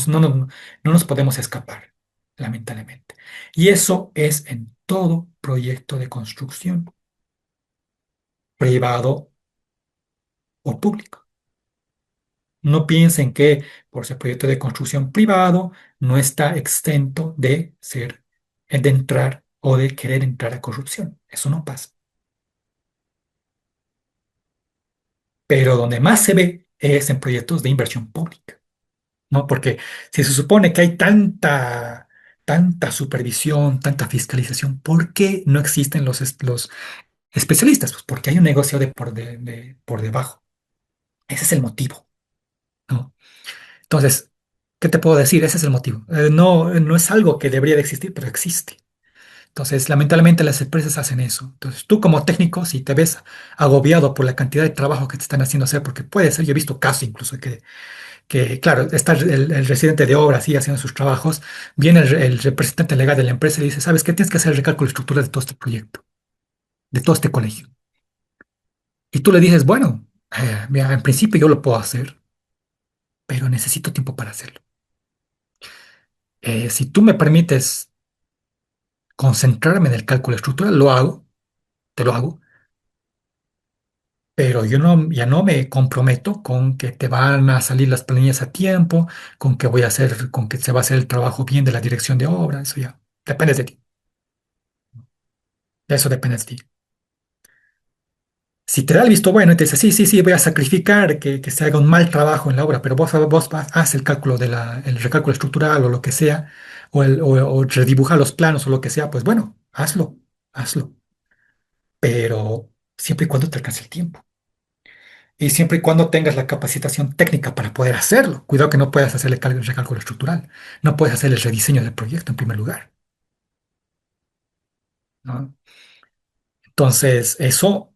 nos podemos escapar, lamentablemente. Y eso es en todo proyecto de construcción, privado o público. No piensen que por ser proyecto de construcción privado no está exento de ser, de entrar o de querer entrar a corrupción. Eso no pasa. Pero donde más se ve es en proyectos de inversión pública, ¿no? Porque si se supone que hay tanta supervisión, tanta fiscalización, ¿por qué no existen los especialistas? Pues porque hay un negocio por debajo. Ese es el motivo, ¿no? Entonces, ¿Qué te puedo decir? Ese es el motivo. No, no es algo que debería de existir, pero existe. Entonces, lamentablemente las empresas hacen eso. Entonces, tú como técnico, si te ves agobiado por la cantidad de trabajo que te están haciendo hacer, porque puede ser, yo he visto casos incluso que claro, está el residente de obra así haciendo sus trabajos, viene el representante legal de la empresa y le dice, ¿sabes qué? Tienes que hacer el recálculo estructural de todo este proyecto, de todo este colegio. Y tú le dices, bueno, mira, en principio yo lo puedo hacer, pero necesito tiempo para hacerlo. Si tú me permites concentrarme en el cálculo estructural, lo hago, te lo hago, pero yo no, ya no me comprometo con que te van a salir las planillas a tiempo, con que voy a hacer, con que se va a hacer el trabajo bien de la dirección de obra, eso ya depende de ti. Eso depende de ti. Si te da el visto bueno y te dice, sí, sí, sí, voy a sacrificar que se haga un mal trabajo en la obra, pero haz el cálculo el recálculo estructural o lo que sea, o redibuja los planos o lo que sea, pues bueno, hazlo, hazlo, pero siempre y cuando te alcance el tiempo. Y siempre y cuando tengas la capacitación técnica para poder hacerlo. Cuidado que no puedas hacer el recálculo estructural, no puedes hacer el rediseño del proyecto en primer lugar, ¿no? Entonces, eso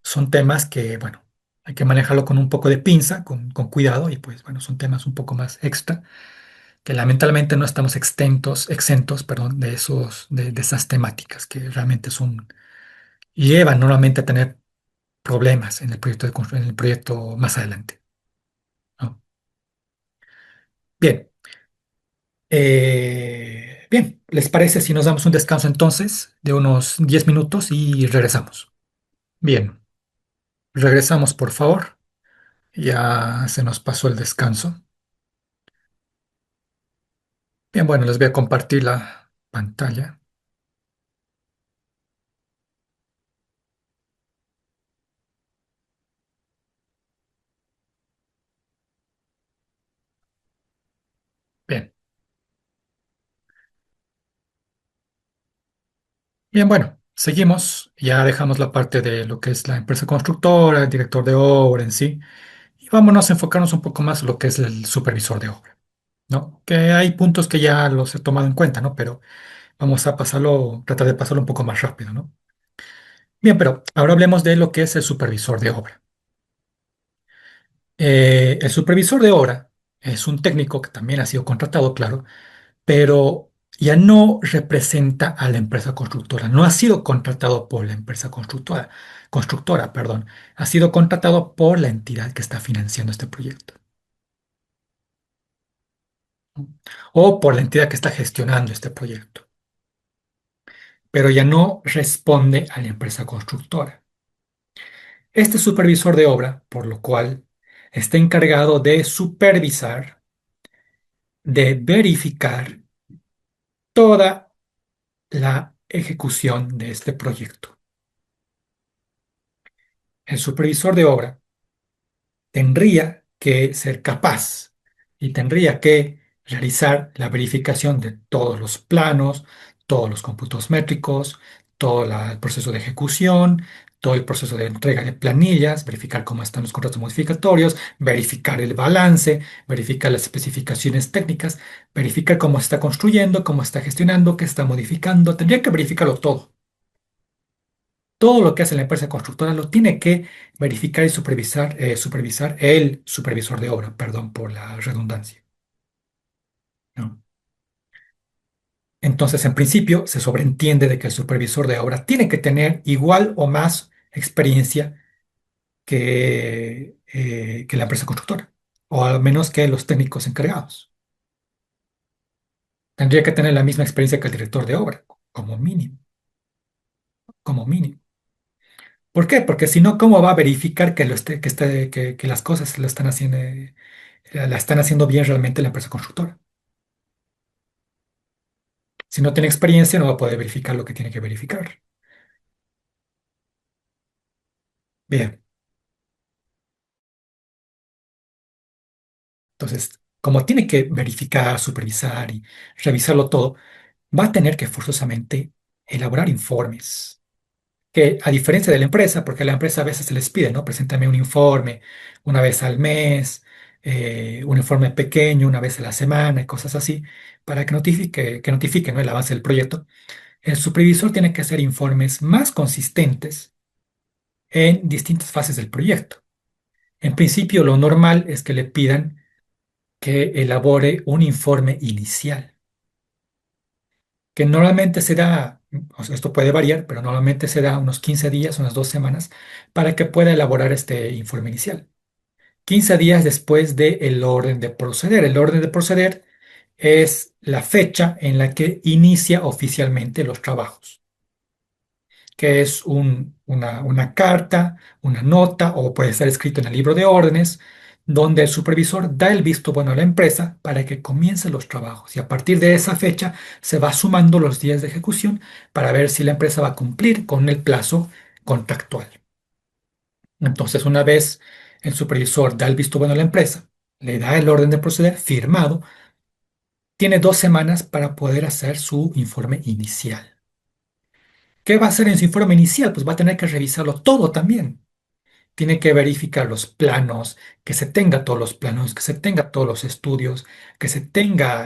son temas que, bueno, hay que manejarlo con un poco de pinza, con cuidado, y pues, bueno, son temas un poco más extra, que lamentablemente no estamos exentos, perdón, de esas temáticas que realmente llevan normalmente a tener problemas en el proyecto, en el proyecto más adelante, ¿no? Bien, bien, ¿les parece si nos damos un descanso entonces de unos 10 minutos y regresamos? Bien, regresamos, por favor. Ya se nos pasó el descanso. Bien, bueno, les voy a compartir la pantalla. Bien, bien, bueno, seguimos. Ya dejamos la parte de lo que es la empresa constructora, el director de obra en sí. Y vámonos a enfocarnos un poco más en lo que es el supervisor de obra, ¿no? Que hay puntos que ya los he tomado en cuenta, ¿no? Pero vamos a pasarlo, tratar de pasarlo un poco más rápido, ¿no? Bien, pero ahora hablemos de lo que es el supervisor de obra. El supervisor de obra es un técnico que también ha sido contratado, claro, pero ya no representa a la empresa constructora, no ha sido contratado por la empresa constructora, perdón, ha sido contratado por la entidad que está financiando este proyecto, ¿no? O por la entidad que está gestionando este proyecto, pero ya no responde a la empresa constructora. Este supervisor de obra, por lo cual, está encargado de supervisar, de verificar toda la ejecución de este proyecto. El supervisor de obra tendría que ser capaz y tendría que realizar la verificación de todos los planos, todos los cómputos métricos, todo el proceso de ejecución, todo el proceso de entrega de planillas, verificar cómo están los contratos modificatorios, verificar el balance, verificar las especificaciones técnicas, verificar cómo se está construyendo, cómo está gestionando, qué está modificando. Tendría que verificarlo todo. Todo lo que hace la empresa constructora lo tiene que verificar y supervisar el supervisor de obra, perdón por la redundancia, ¿no? Entonces, en principio, se sobreentiende de que el supervisor de obra tiene que tener igual o más experiencia que la empresa constructora, o al menos que los técnicos encargados. Tendría que tener la misma experiencia que el director de obra, como mínimo, como mínimo. ¿Por qué? Porque si no, ¿cómo va a verificar que las cosas la están haciendo bien realmente la empresa constructora? Si no tiene experiencia, no va a poder verificar lo que tiene que verificar. Bien, entonces, como tiene que verificar, supervisar y revisarlo todo, va a tener que forzosamente elaborar informes. Que a diferencia de la empresa, porque a la empresa a veces se les pide, ¿no? Preséntame un informe una vez al mes, un informe pequeño una vez a la semana y cosas así, para que notifique, ¿no?, el avance del proyecto. El supervisor tiene que hacer informes más consistentes en distintas fases del proyecto. En principio, lo normal es que le pidan que elabore un informe inicial, que normalmente se da, o sea, esto puede variar, pero normalmente se da unos 15 días, unas 2 semanas, para que pueda elaborar este informe inicial. 15 días después del orden de proceder. El orden de proceder es la fecha en la que inicia oficialmente los trabajos, que es una carta, una nota o puede estar escrito en el libro de órdenes, donde el supervisor da el visto bueno a la empresa para que comience los trabajos. Y a partir de esa fecha se va sumando los días de ejecución para ver si la empresa va a cumplir con el plazo contractual. Entonces, una vez el supervisor da el visto bueno a la empresa, le da el orden de proceder firmado, tiene 2 semanas para poder hacer su informe inicial. ¿Qué va a hacer en su informe inicial? Pues va a tener que revisarlo todo también. Tiene que verificar los planos, que se tenga todos los planos, que se tenga todos los estudios, que se tenga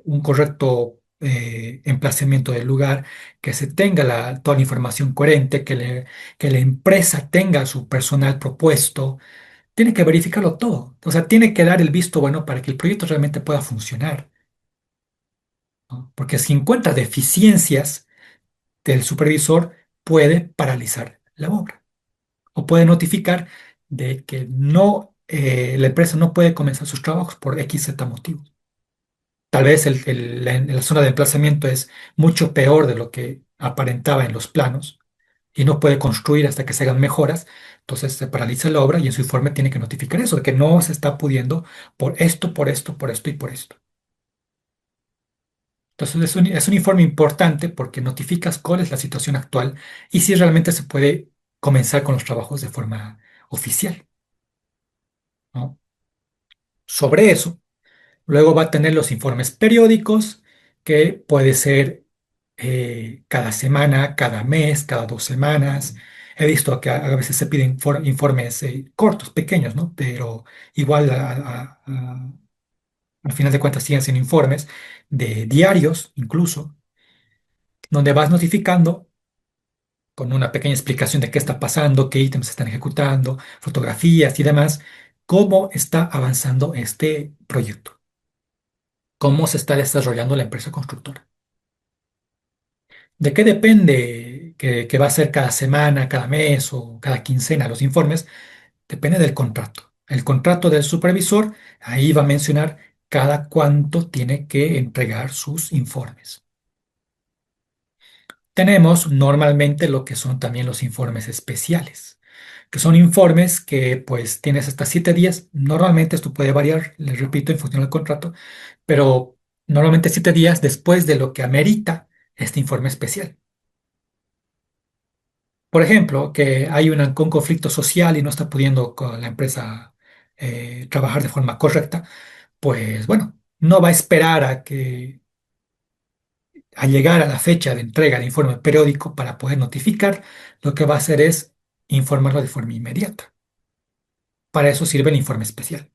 un correcto emplazamiento del lugar, que se tenga toda la información coherente, que la empresa tenga su personal propuesto. Tiene que verificarlo todo. O sea, tiene que dar el visto bueno para que el proyecto realmente pueda funcionar, ¿no? Porque si encuentra deficiencias del supervisor, puede paralizar la obra o puede notificar de que la empresa no puede comenzar sus trabajos por X, Z motivos. Tal vez la zona de emplazamiento es mucho peor de lo que aparentaba en los planos y no puede construir hasta que se hagan mejoras. Entonces se paraliza la obra y en su informe tiene que notificar eso, de que no se está pudiendo por esto, por esto, por esto y por esto. Entonces es un informe importante porque notificas cuál es la situación actual y si realmente se puede comenzar con los trabajos de forma oficial, ¿no? Sobre eso, luego va a tener los informes periódicos, que puede ser cada semana, cada mes, cada 2 semanas. He visto que a veces se piden informes cortos, pequeños, ¿no? Pero igual al final de cuentas siguen siendo informes de diarios, incluso, donde vas notificando con una pequeña explicación de qué está pasando, qué ítems se están ejecutando, fotografías y demás, cómo está avanzando este proyecto, cómo se está desarrollando la empresa constructora. ¿De qué depende que va a ser cada semana, cada mes o cada quincena los informes? Depende del contrato. El contrato del supervisor, ahí va a mencionar cada cuánto tiene que entregar sus informes. Tenemos normalmente lo que son también los informes especiales, que son informes que pues tienes hasta 7 días. Normalmente esto puede variar, les repito, en función del contrato, pero normalmente 7 días después de lo que amerita este informe especial. Por ejemplo, que hay un conflicto social y no está pudiendo con la empresa trabajar de forma correcta, pues bueno, no va a esperar a llegar a la fecha de entrega de informe periódico para poder notificar. Lo que va a hacer es informarlo de forma inmediata. Para eso sirve el informe especial.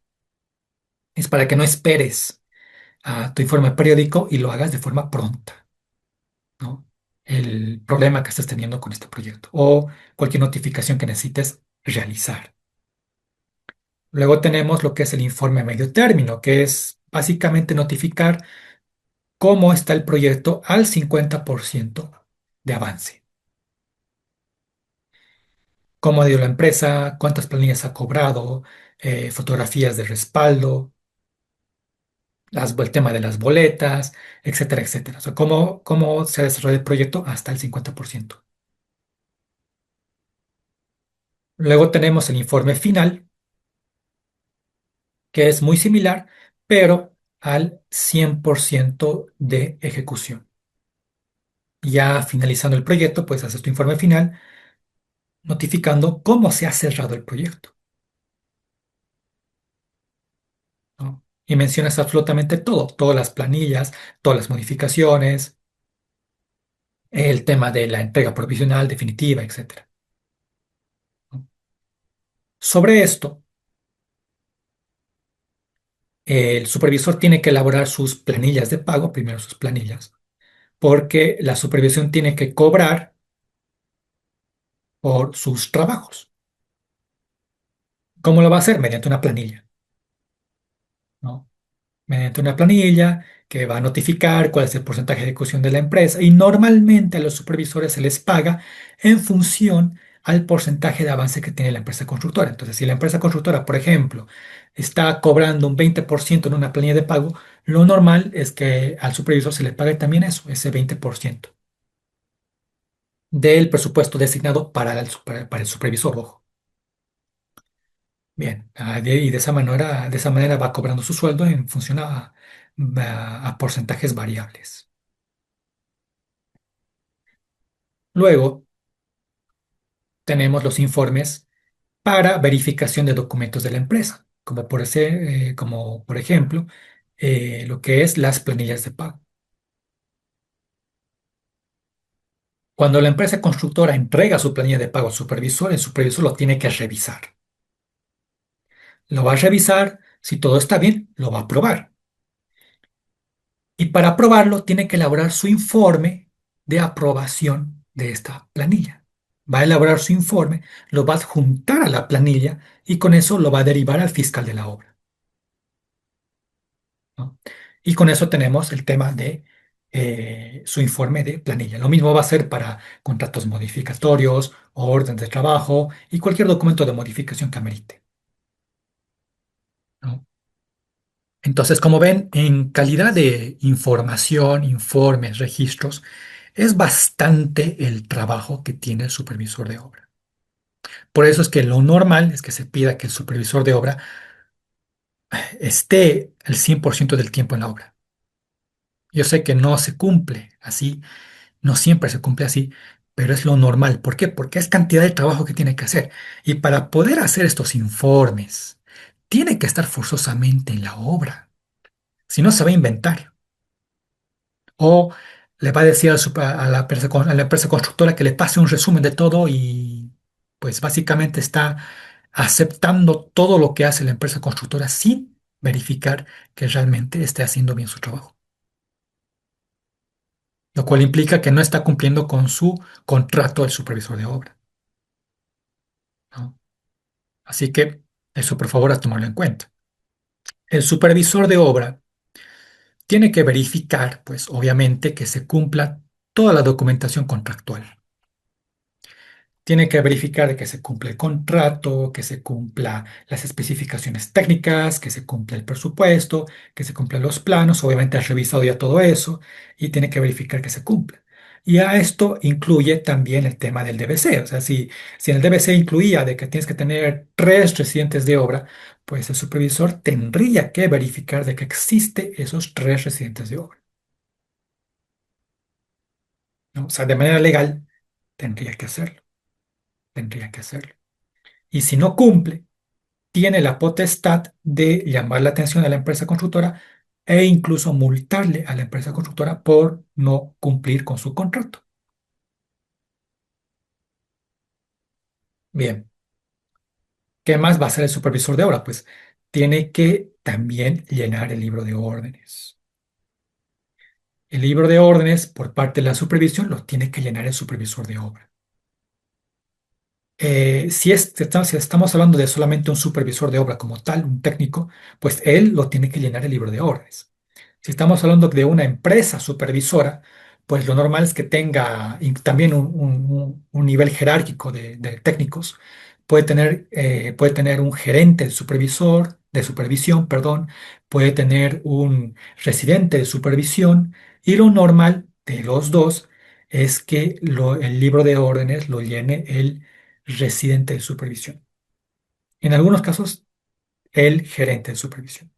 Es para que no esperes a tu informe periódico y lo hagas de forma pronta, ¿no? El problema que estés teniendo con este proyecto o cualquier notificación que necesites realizar. Luego tenemos lo que es el informe a medio término, que es básicamente notificar cómo está el proyecto al 50% de avance. Cómo ha ido la empresa, cuántas planillas ha cobrado, fotografías de respaldo, el tema de las boletas, etcétera, etcétera. O sea, cómo se desarrolla el proyecto hasta el 50%. Luego tenemos el informe final, que es muy similar, pero al 100% de ejecución. Ya finalizando el proyecto, pues haces tu informe final notificando cómo se ha cerrado el proyecto, ¿no? Y mencionas absolutamente todo, todas las planillas, todas las modificaciones, el tema de la entrega provisional, definitiva, etcétera, ¿no? Sobre esto, El supervisor tiene que elaborar sus planillas de pago, primero sus planillas, porque la supervisión tiene que cobrar por sus trabajos. ¿Cómo lo va a hacer? Mediante una planilla, ¿no? Mediante una planilla que va a notificar cuál es el porcentaje de ejecución de la empresa y normalmente a los supervisores se les paga en función al porcentaje de avance que tiene la empresa constructora. Entonces, si la empresa constructora, por ejemplo, está cobrando un 20% en una planilla de pago, lo normal es que al supervisor se le pague también eso, ese 20% del presupuesto designado para el supervisor, ojo. Bien, y de esa manera va cobrando su sueldo en función a porcentajes variables. Luego tenemos los informes para verificación de documentos de la empresa, como por ejemplo lo que es las planillas de pago. Cuando la empresa constructora entrega su planilla de pago al supervisor, el supervisor lo tiene que revisar. Lo va a revisar, si todo está bien, lo va a aprobar. Y para aprobarlo, tiene que elaborar su informe de aprobación de esta planilla. Va a elaborar su informe, lo va a adjuntar a la planilla y con eso lo va a derivar al fiscal de la obra, ¿no? Y con eso tenemos el tema de su informe de planilla. Lo mismo va a ser para contratos modificatorios, orden de trabajo y cualquier documento de modificación que amerite, ¿no? Entonces, como ven, en calidad de información, informes, registros, es bastante el trabajo que tiene el supervisor de obra. Por eso es que lo normal es que se pida que el supervisor de obra esté el 100% del tiempo en la obra. Yo sé que no se cumple así, no siempre se cumple así, pero es lo normal. ¿Por qué? Porque es cantidad de trabajo que tiene que hacer. Y para poder hacer estos informes, tiene que estar forzosamente en la obra. Si no, se va a inventar. O le va a decir a la empresa constructora que le pase un resumen de todo y pues básicamente está aceptando todo lo que hace la empresa constructora sin verificar que realmente esté haciendo bien su trabajo. Lo cual implica que no está cumpliendo con su contrato del supervisor de obra, ¿no? Así que eso por favor a tomarlo en cuenta. El supervisor de obra tiene que verificar, pues obviamente, que se cumpla toda la documentación contractual. Tiene que verificar de que se cumple el contrato, que se cumpla las especificaciones técnicas, que se cumpla el presupuesto, que se cumplan los planos. Obviamente has revisado ya todo eso y tiene que verificar que se cumpla. Y a esto incluye también el tema del DBC. O sea, si en el DBC incluía de que tienes que tener 3 residentes de obra, pues el supervisor tendría que verificar de que existe esos 3 residentes de obra, ¿no? O sea, de manera legal tendría que hacerlo, tendría que hacerlo. Y si no cumple, tiene la potestad de llamar la atención a la empresa constructora e incluso multarle a la empresa constructora por no cumplir con su contrato. Bien, ¿qué más va a hacer el supervisor de obra? Pues tiene que también llenar el libro de órdenes. El libro de órdenes por parte de la supervisión lo tiene que llenar el supervisor de obra. Si estamos hablando de solamente un supervisor de obra como tal, un técnico, pues él lo tiene que llenar el libro de órdenes. Si estamos hablando de una empresa supervisora, pues lo normal es que tenga también un nivel jerárquico de técnicos. Puede tener un gerente de de supervisión, perdón, puede tener un residente de supervisión y lo normal de los dos es que el libro de órdenes lo llene el residente de supervisión. En algunos casos, el gerente de supervisión.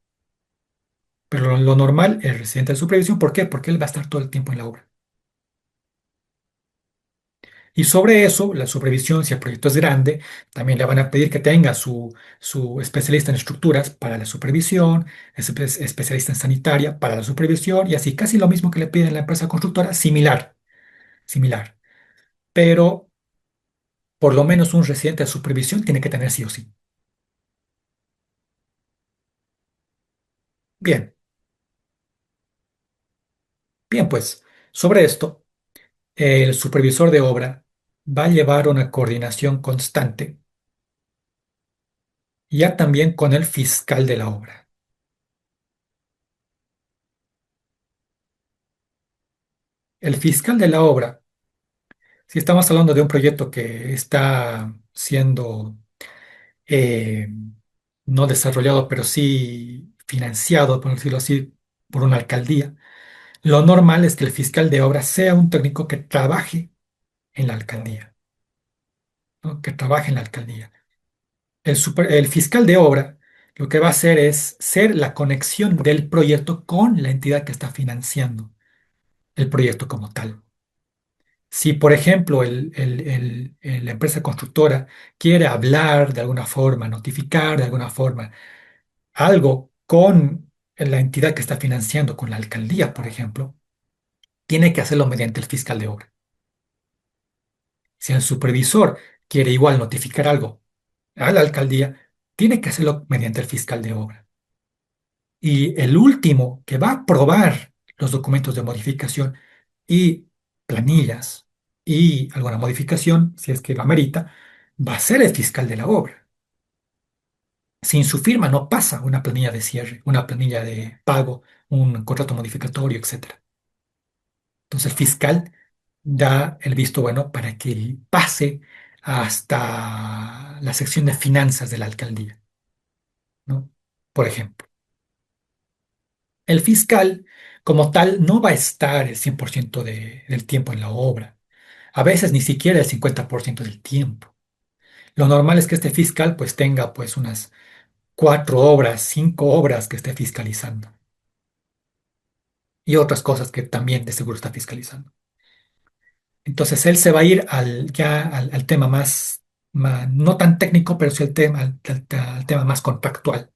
Pero lo normal, el residente de supervisión, ¿por qué? Porque él va a estar todo el tiempo en la obra. Y sobre eso, la supervisión, si el proyecto es grande, también le van a pedir que tenga su especialista en estructuras para la supervisión, especialista en sanitaria para la supervisión, y así, casi lo mismo que le piden la empresa constructora, similar, similar. Pero por lo menos un residente de supervisión tiene que tener sí o sí. Bien, bien, pues sobre esto, el supervisor de obra va a llevar una coordinación constante, ya también con el fiscal de la obra. El fiscal de la obra, si estamos hablando de un proyecto que está siendo eh, no desarrollado, pero sí financiado, por decirlo así, por una alcaldía, lo normal es que el fiscal de obra sea un técnico que trabaje en la alcaldía, ¿no? Que trabaje en la alcaldía. El fiscal de obra lo que va a hacer es ser la conexión del proyecto con la entidad que está financiando el proyecto como tal. Si, por ejemplo, la empresa constructora quiere hablar de alguna forma, notificar de alguna forma algo con la entidad que está financiando, con la alcaldía, por ejemplo, tiene que hacerlo mediante el fiscal de obra. Si el supervisor quiere igual notificar algo a la alcaldía, tiene que hacerlo mediante el fiscal de obra. Y el último que va a aprobar los documentos de modificación y planillas y alguna modificación, si es que lo amerita, va a ser el fiscal de la obra. Sin su firma no pasa una planilla de cierre, una planilla de pago, un contrato modificatorio, etcétera. Entonces el fiscal da el visto bueno para que pase hasta la sección de finanzas de la alcaldía, ¿no? Por ejemplo, el fiscal como tal no va a estar el 100% del tiempo en la obra, a veces ni siquiera el 50% del tiempo. Lo normal es que este fiscal pues tenga pues unas 4 obras, 5 obras que esté fiscalizando y otras cosas que también de seguro está fiscalizando. Entonces él se va a ir al tema no tan técnico, pero sí al tema más contractual,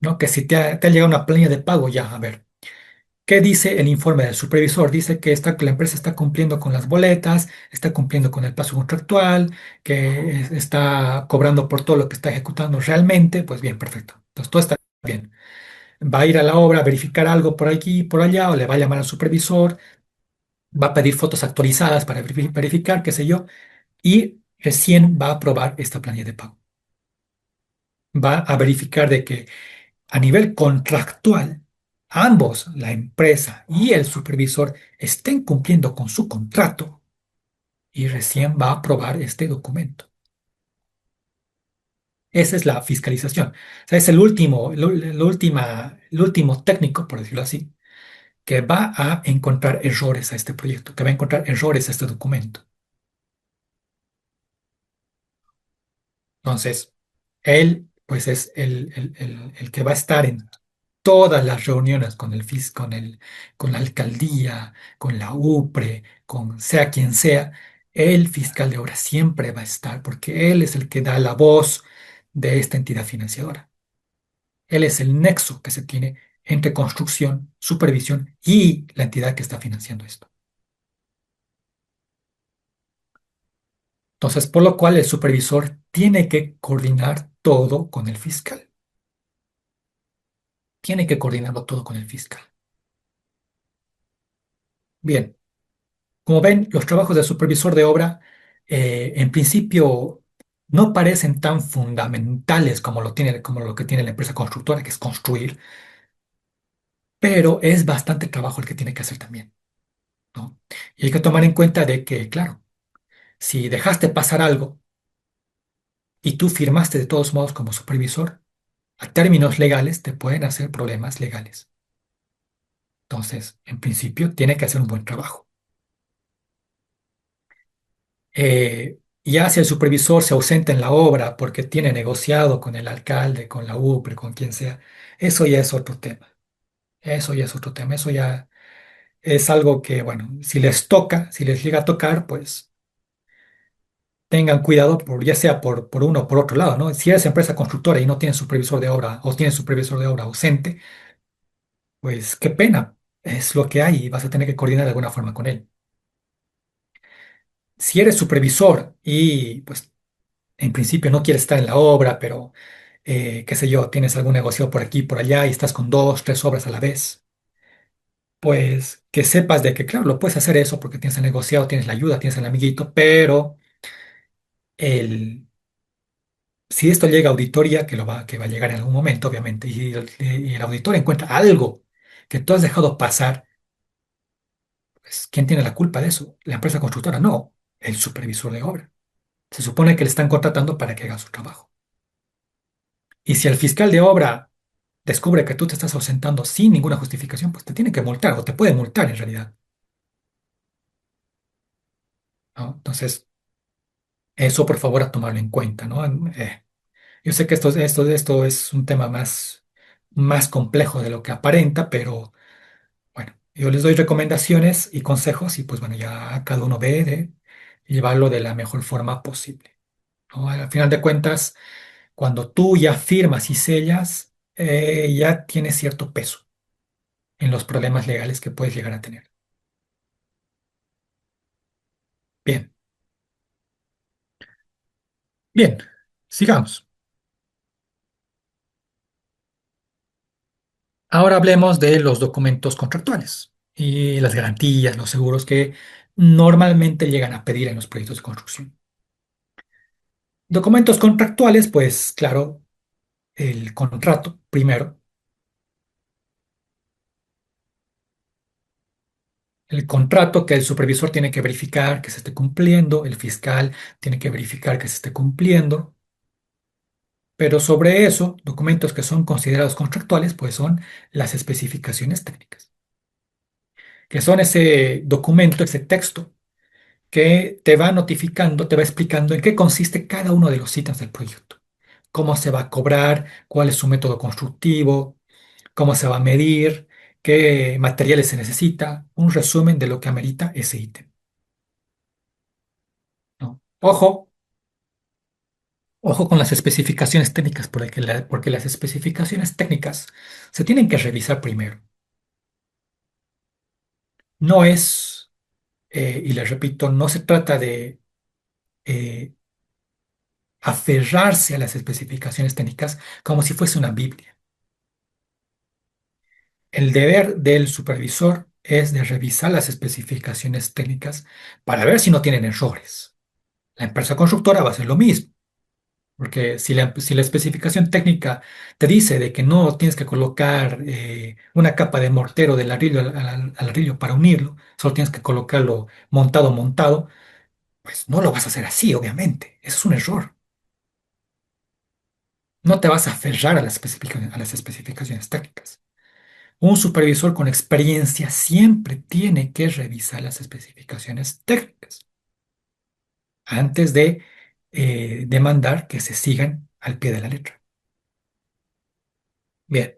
¿no? Que si te ha llegado una planilla de pago, ya, a ver, ¿qué dice el informe del supervisor? Dice que la empresa está cumpliendo con las boletas, está cumpliendo con el plazo contractual, que está cobrando por todo lo que está ejecutando realmente. Pues bien, perfecto. Entonces todo está bien. Va a ir a la obra a verificar algo por aquí, por allá, o le va a llamar al supervisor, va a pedir fotos actualizadas para verificar, qué sé yo, y recién va a aprobar esta planilla de pago. Va a verificar de que a nivel contractual, ambos, la empresa y el supervisor, estén cumpliendo con su contrato y recién va a aprobar este documento. Esa es la fiscalización. O sea, es el último técnico, por decirlo así, que va a encontrar errores a este proyecto, que va a encontrar errores a este documento. Entonces, él, pues, es el que va a estar en todas las reuniones con con la alcaldía, con la UPRE, con sea quien sea, el fiscal de obra siempre va a estar, porque él es el que da la voz de esta entidad financiadora. Él es el nexo que se tiene entre construcción, supervisión y la entidad que está financiando esto. Entonces, por lo cual el supervisor tiene que coordinar todo con el fiscal. Tiene que coordinarlo todo con el fiscal. Bien. Como ven, los trabajos de supervisor de obra en principio no parecen tan fundamentales como lo que tiene la empresa constructora, que es construir, pero es bastante trabajo el que tiene que hacer también, ¿no? Y hay que tomar en cuenta de que, claro, si dejaste pasar algo y tú firmaste de todos modos como supervisor, a términos legales te pueden hacer problemas legales. Entonces, en principio, tiene que hacer un buen trabajo. Ya si el supervisor se ausenta en la obra porque tiene negociado con el alcalde, con la UPRE, con quien sea, eso ya es otro tema. Eso ya es otro tema. Eso ya es algo que, bueno, si les toca, si les llega a tocar, pues tengan cuidado ya sea por uno o por otro lado, ¿no? Si eres empresa constructora y no tienes supervisor de obra o tienes supervisor de obra ausente, pues qué pena. Es lo que hay y vas a tener que coordinar de alguna forma con él. Si eres supervisor y pues en principio no quieres estar en la obra, pero qué sé yo, tienes algún negocio por aquí, por allá y estás con dos, tres obras a la vez, pues que sepas de que, claro, lo puedes hacer eso porque tienes el negociado, tienes la ayuda, tienes el amiguito, pero el, si esto llega a auditoría, que va a llegar en algún momento, obviamente, y el auditor encuentra algo que tú has dejado pasar, pues, ¿quién tiene la culpa de eso? ¿La empresa constructora? No, el supervisor de obra. Se supone que le están contratando para que haga su trabajo. Y si el fiscal de obra descubre que tú te estás ausentando sin ninguna justificación, pues te tiene que multar o te puede multar en realidad, ¿no? Entonces, eso por favor a tomarlo en cuenta, ¿no? Yo sé que esto es un tema más complejo de lo que aparenta, pero bueno, yo les doy recomendaciones y consejos y pues bueno, ya cada uno ve de llevarlo de la mejor forma posible, ¿no? Al final de cuentas, cuando tú ya firmas y sellas, ya tienes cierto peso en los problemas legales que puedes llegar a tener. Bien, bien, sigamos. Ahora hablemos de los documentos contractuales y las garantías, los seguros que normalmente llegan a pedir en los proyectos de construcción. Documentos contractuales, pues claro, el contrato primero, el contrato que el supervisor tiene que verificar que se esté cumpliendo, el fiscal tiene que verificar que se esté cumpliendo, pero sobre eso, documentos que son considerados contractuales, pues son las especificaciones técnicas, que son ese documento, ese texto que te va notificando, te va explicando en qué consiste cada uno de los ítems del proyecto, cómo se va a cobrar, cuál es su método constructivo, cómo se va a medir, qué materiales se necesita, un resumen de lo que amerita ese ítem, ¿no? Ojo con las especificaciones técnicas, porque las especificaciones técnicas se tienen que revisar primero. No es, y les repito, no se trata de eh, aferrarse a las especificaciones técnicas como si fuese una Biblia. El deber del supervisor es de revisar las especificaciones técnicas para ver si no tienen errores. La empresa constructora va a hacer lo mismo, porque si la especificación técnica te dice de que no tienes que colocar una capa de mortero del ladrillo al ladrillo para unirlo, solo tienes que colocarlo montado, pues no lo vas a hacer así, obviamente. Eso es un error. No te vas a aferrar a las especificaciones técnicas. Un supervisor con experiencia siempre tiene que revisar las especificaciones técnicas antes de demandar que se sigan al pie de la letra. Bien,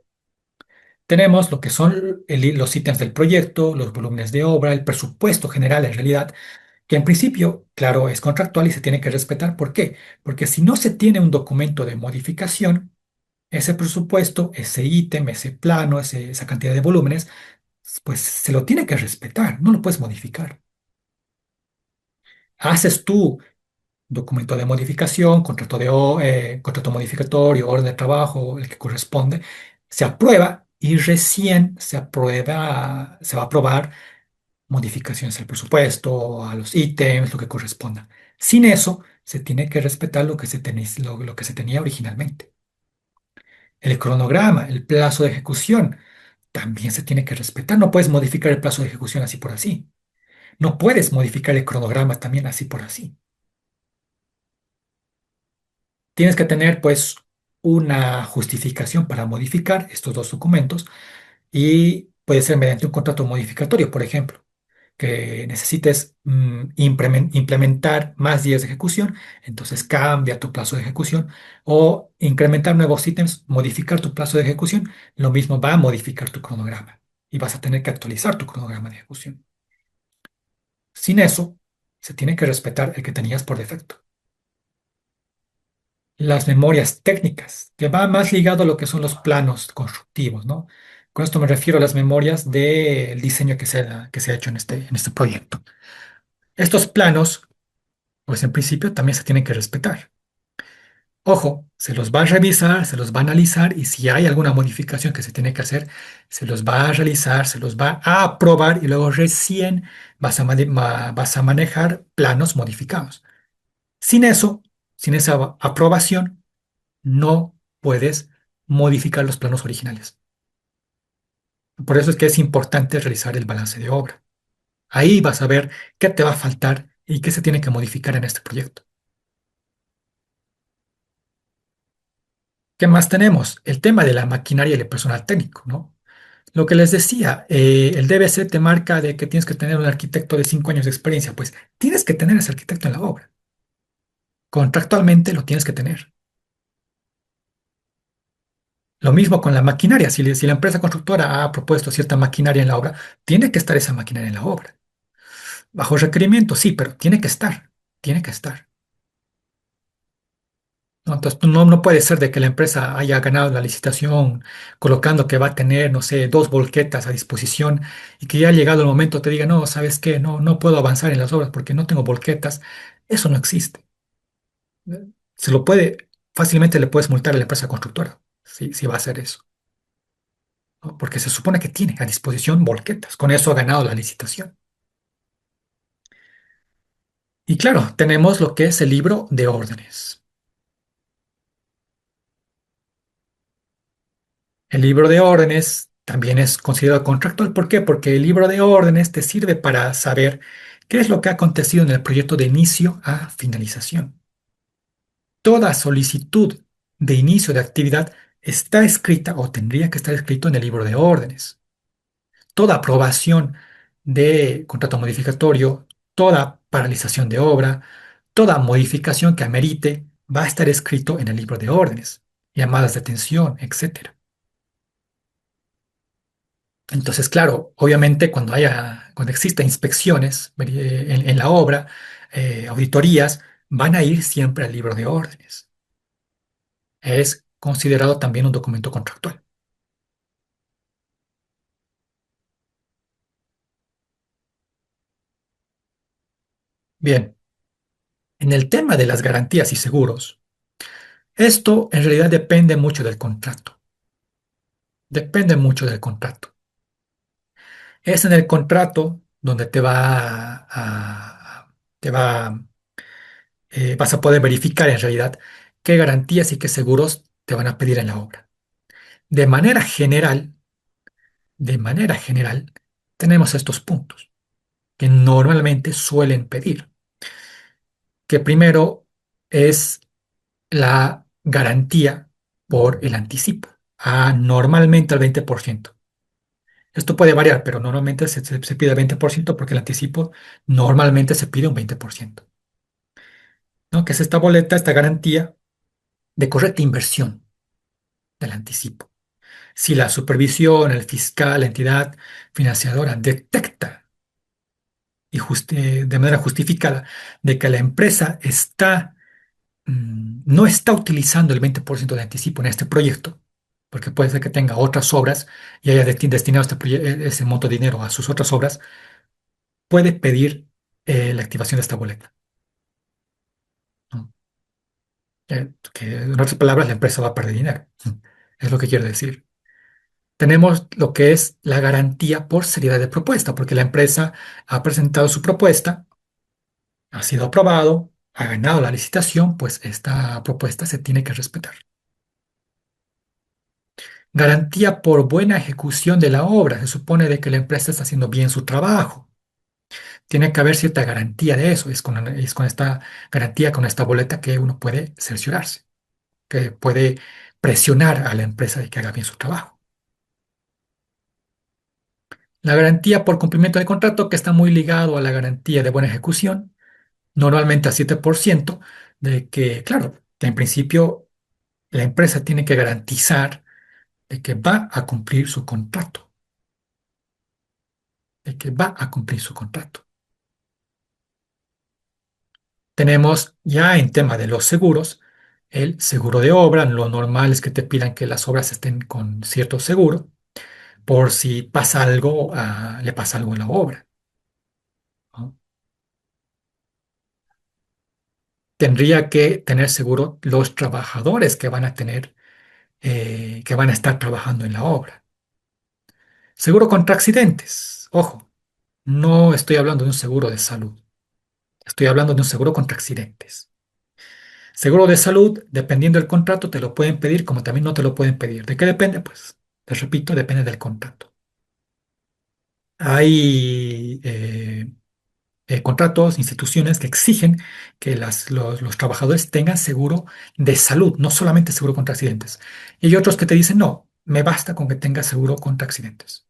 tenemos lo que son los ítems del proyecto, los volúmenes de obra, el presupuesto general en realidad, que en principio, claro, es contractual y se tiene que respetar. ¿Por qué? Porque si no se tiene un documento de modificación, ese presupuesto, ese ítem, ese plano, esa cantidad de volúmenes, pues se lo tiene que respetar, no lo puedes modificar. Haces tú documento de modificación, contrato modificatorio, orden de trabajo, el que corresponde, se aprueba y recién se va a aprobar modificaciones al presupuesto, a los ítems, lo que corresponda. Sin eso, se tiene que respetar lo que se tenía originalmente. El cronograma, el plazo de ejecución, también se tiene que respetar. No puedes modificar el plazo de ejecución así por así. No puedes modificar el cronograma también así por así. Tienes que tener pues una justificación para modificar estos dos documentos y puede ser mediante un contrato modificatorio, por ejemplo, que necesites implementar más días de ejecución, entonces cambia tu plazo de ejecución o incrementar nuevos ítems, modificar tu plazo de ejecución, lo mismo va a modificar tu cronograma y vas a tener que actualizar tu cronograma de ejecución. Sin eso, se tiene que respetar el que tenías por defecto. Las memorias técnicas, que va más ligado a lo que son los planos constructivos, ¿no? Con esto me refiero a las memorias del diseño que se ha hecho en este proyecto. Estos planos, pues en principio también se tienen que respetar. Ojo, se los va a revisar, se los va a analizar y si hay alguna modificación que se tiene que hacer, se los va a realizar, se los va a aprobar y luego recién vas a manejar planos modificados. Sin eso, sin esa aprobación, no puedes modificar los planos originales. Por eso es que es importante realizar el balance de obra. Ahí vas a ver qué te va a faltar y qué se tiene que modificar en este proyecto. ¿Qué más tenemos? El tema de la maquinaria y el personal técnico, ¿no? Lo que les decía, el DBC te marca de que tienes que tener un arquitecto de 5 años de experiencia. Pues tienes que tener ese arquitecto en la obra. Contractualmente lo tienes que tener. Lo mismo con la maquinaria. Si la empresa constructora ha propuesto cierta maquinaria en la obra, tiene que estar esa maquinaria en la obra. Bajo requerimiento, sí, pero tiene que estar. Tiene que estar. ¿No? Entonces, no puede ser de que la empresa haya ganado la licitación colocando que va a tener, no sé, dos volquetas a disposición y que ya ha llegado el momento te diga, no, ¿sabes qué? No puedo avanzar en las obras porque no tengo volquetas. Eso no existe. Se lo puede, fácilmente le puedes multar a la empresa constructora si va a hacer eso, ¿no? Porque se supone que tiene a disposición volquetas. Con eso ha ganado la licitación. Y claro, tenemos lo que es el libro de órdenes. El libro de órdenes también es considerado contractual. ¿Por qué? Porque el libro de órdenes te sirve para saber qué es lo que ha acontecido en el proyecto de inicio a finalización. Toda solicitud de inicio de actividad está escrita o tendría que estar escrito en el libro de órdenes. Toda aprobación de contrato modificatorio, toda paralización de obra, toda modificación que amerite va a estar escrito en el libro de órdenes, llamadas de atención, etcétera. Entonces, claro, obviamente cuando exista inspecciones en la obra, auditorías, van a ir siempre al libro de órdenes. Es considerado también un documento contractual. Bien, en el tema de las garantías y seguros, esto en realidad depende mucho del contrato. Depende mucho del contrato. Es en el contrato donde te va, vas a poder verificar en realidad qué garantías y qué seguros te van a pedir en la obra. De manera general, de manera general, tenemos estos puntos que normalmente suelen pedir, que primero es la garantía por el anticipo, normalmente al 20%. Esto puede variar, pero normalmente se pide el 20% porque el anticipo normalmente se pide un 20%, ¿no? Que es esta boleta, esta garantía de correcta inversión del anticipo. Si la supervisión, el fiscal, la entidad financiadora detecta de manera justificada de que la empresa no está utilizando el 20% de anticipo en este proyecto, porque puede ser que tenga otras obras y haya destinado ese monto de dinero a sus otras obras, puede pedir la activación de esta boleta, ¿no? Que en otras palabras, la empresa va a perder dinero. Es lo que quiero decir. Tenemos lo que es la garantía por seriedad de propuesta, porque la empresa ha presentado su propuesta, ha sido aprobado, ha ganado la licitación, pues esta propuesta se tiene que respetar. Garantía por buena ejecución de la obra. Se supone de que la empresa está haciendo bien su trabajo. Tiene que haber cierta garantía de eso. Es con esta garantía, con esta boleta que uno puede cerciorarse, que puede presionar a la empresa de que haga bien su trabajo. La garantía por cumplimiento de contrato, que está muy ligado a la garantía de buena ejecución, normalmente al 7%, de que, claro, que en principio la empresa tiene que garantizar de que va a cumplir su contrato, de que va a cumplir su contrato. Tenemos ya en tema de los seguros, el seguro de obra. Lo normal es que te pidan que las obras estén con cierto seguro por si pasa algo, le pasa algo en la obra, ¿no? tendría que tener seguro los trabajadores que van a tener, que van a estar trabajando en la obra. Seguro contra accidentes. Ojo, no estoy hablando de un seguro de salud. Estoy hablando de un seguro contra accidentes. Seguro de salud, dependiendo del contrato, te lo pueden pedir como también no te lo pueden pedir. ¿De qué depende? Pues, te repito, depende del contrato. Hay contratos, instituciones que exigen que los trabajadores tengan seguro de salud, no solamente seguro contra accidentes. Y hay otros que te dicen, no, me basta con que tengas seguro contra accidentes.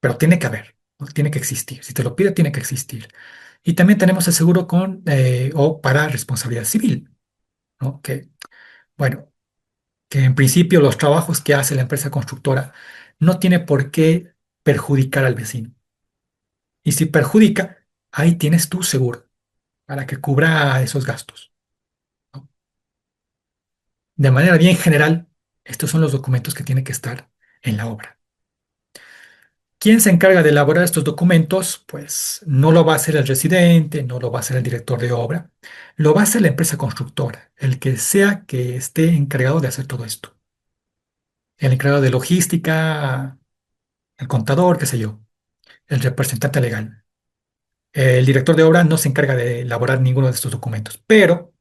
Pero tiene que haber, ¿no? Tiene que existir. Si te lo pide, tiene que existir. Y también tenemos el seguro o para responsabilidad civil, ¿no? Bueno, que en principio los trabajos que hace la empresa constructora no tiene por qué perjudicar al vecino. Y si perjudica, ahí tienes tu seguro para que cubra esos gastos, ¿no? De manera bien general, estos son los documentos que tienen que estar en la obra. ¿Quién se encarga de elaborar estos documentos? Pues no lo va a hacer el residente, no lo va a hacer el director de obra, lo va a hacer la empresa constructora, el que sea que esté encargado de hacer todo esto. El encargado de logística, el contador, qué sé yo, el representante legal. El director de obra no se encarga de elaborar ninguno de estos documentos, pero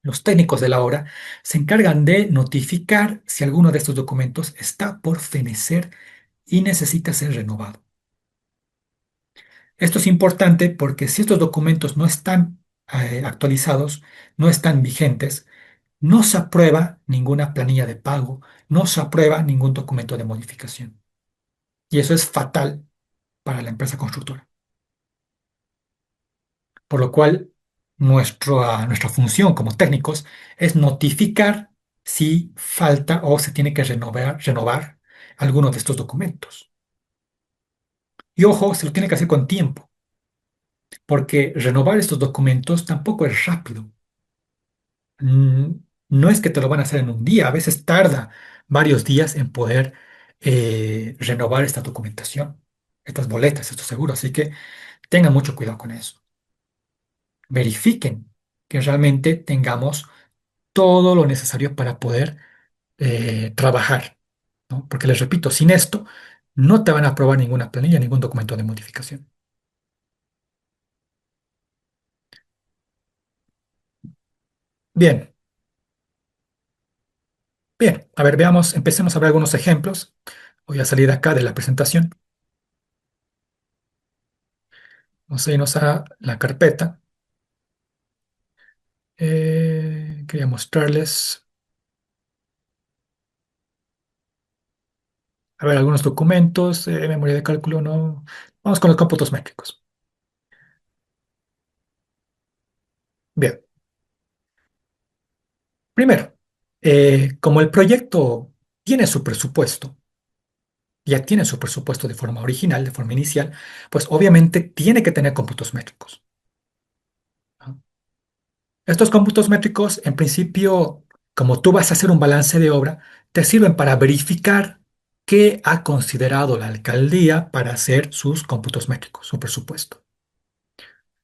los técnicos de la obra se encargan de notificar si alguno de estos documentos está por fenecer y necesita ser renovado. Esto es importante porque si estos documentos no están actualizados, no están vigentes, no se aprueba ninguna planilla de pago, no se aprueba ningún documento de modificación. Y eso es fatal para la empresa constructora. Por lo cual, nuestra función como técnicos es notificar si falta o se tiene que renovar alguno de estos documentos. Y ojo, se lo tiene que hacer con tiempo, porque renovar estos documentos tampoco es rápido. Mm, No es que te lo van a hacer en un día, a veces tarda varios días en poder renovar esta documentación, estas boletas, estos seguros. Así que tengan mucho cuidado con eso. Verifiquen que realmente tengamos todo lo necesario para poder trabajar, ¿no? Porque les repito, sin esto no te van a aprobar ninguna planilla, ningún documento de modificación. Bien, bien. A ver, veamos, empecemos a ver algunos ejemplos. Voy a salir acá de la presentación. Vamos a irnos a la carpeta. Quería mostrarles, a ver, algunos documentos, memoria de cálculo, no. Vamos con los cómputos métricos. Bien, primero, como el proyecto tiene su presupuesto, ya tiene su presupuesto de forma original, de forma inicial, pues obviamente tiene que tener cómputos métricos, ¿no? Estos cómputos métricos, en principio, como tú vas a hacer un balance de obra, te sirven para verificar qué ha considerado la alcaldía para hacer sus cómputos métricos, su presupuesto.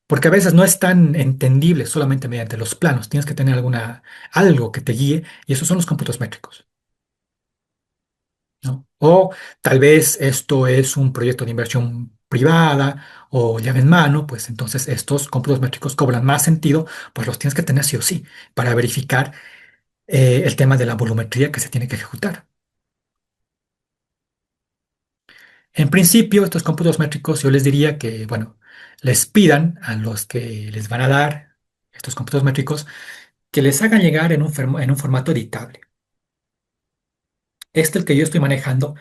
Porque a veces no es tan entendible solamente mediante los planos, tienes que tener algo que te guíe y esos son los cómputos métricos, ¿no? O tal vez esto es un proyecto de inversión privada o llave en mano, pues entonces estos cómputos métricos cobran más sentido, pues los tienes que tener sí o sí para verificar el tema de la volumetría que se tiene que ejecutar. En principio, estos cómputos métricos yo les diría que, bueno, les pidan a los que les van a dar estos cómputos métricos que les hagan llegar en un formato editable. Este, el que yo estoy manejando,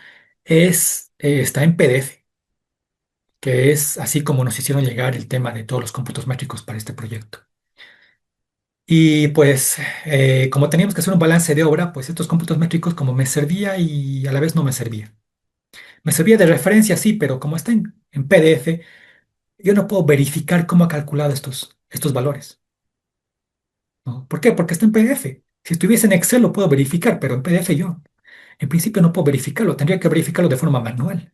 está en PDF, que es así como nos hicieron llegar el tema de todos los cómputos métricos para este proyecto. Y pues, como teníamos que hacer un balance de obra, pues estos cómputos métricos como me servía y a la vez no me servía. Me servía de referencia, sí, pero como está en PDF, yo no puedo verificar cómo ha calculado estos valores, ¿no? ¿Por qué? Porque está en PDF. Si estuviese en Excel lo puedo verificar, pero en PDF yo, en principio no puedo verificarlo, tendría que verificarlo de forma manual.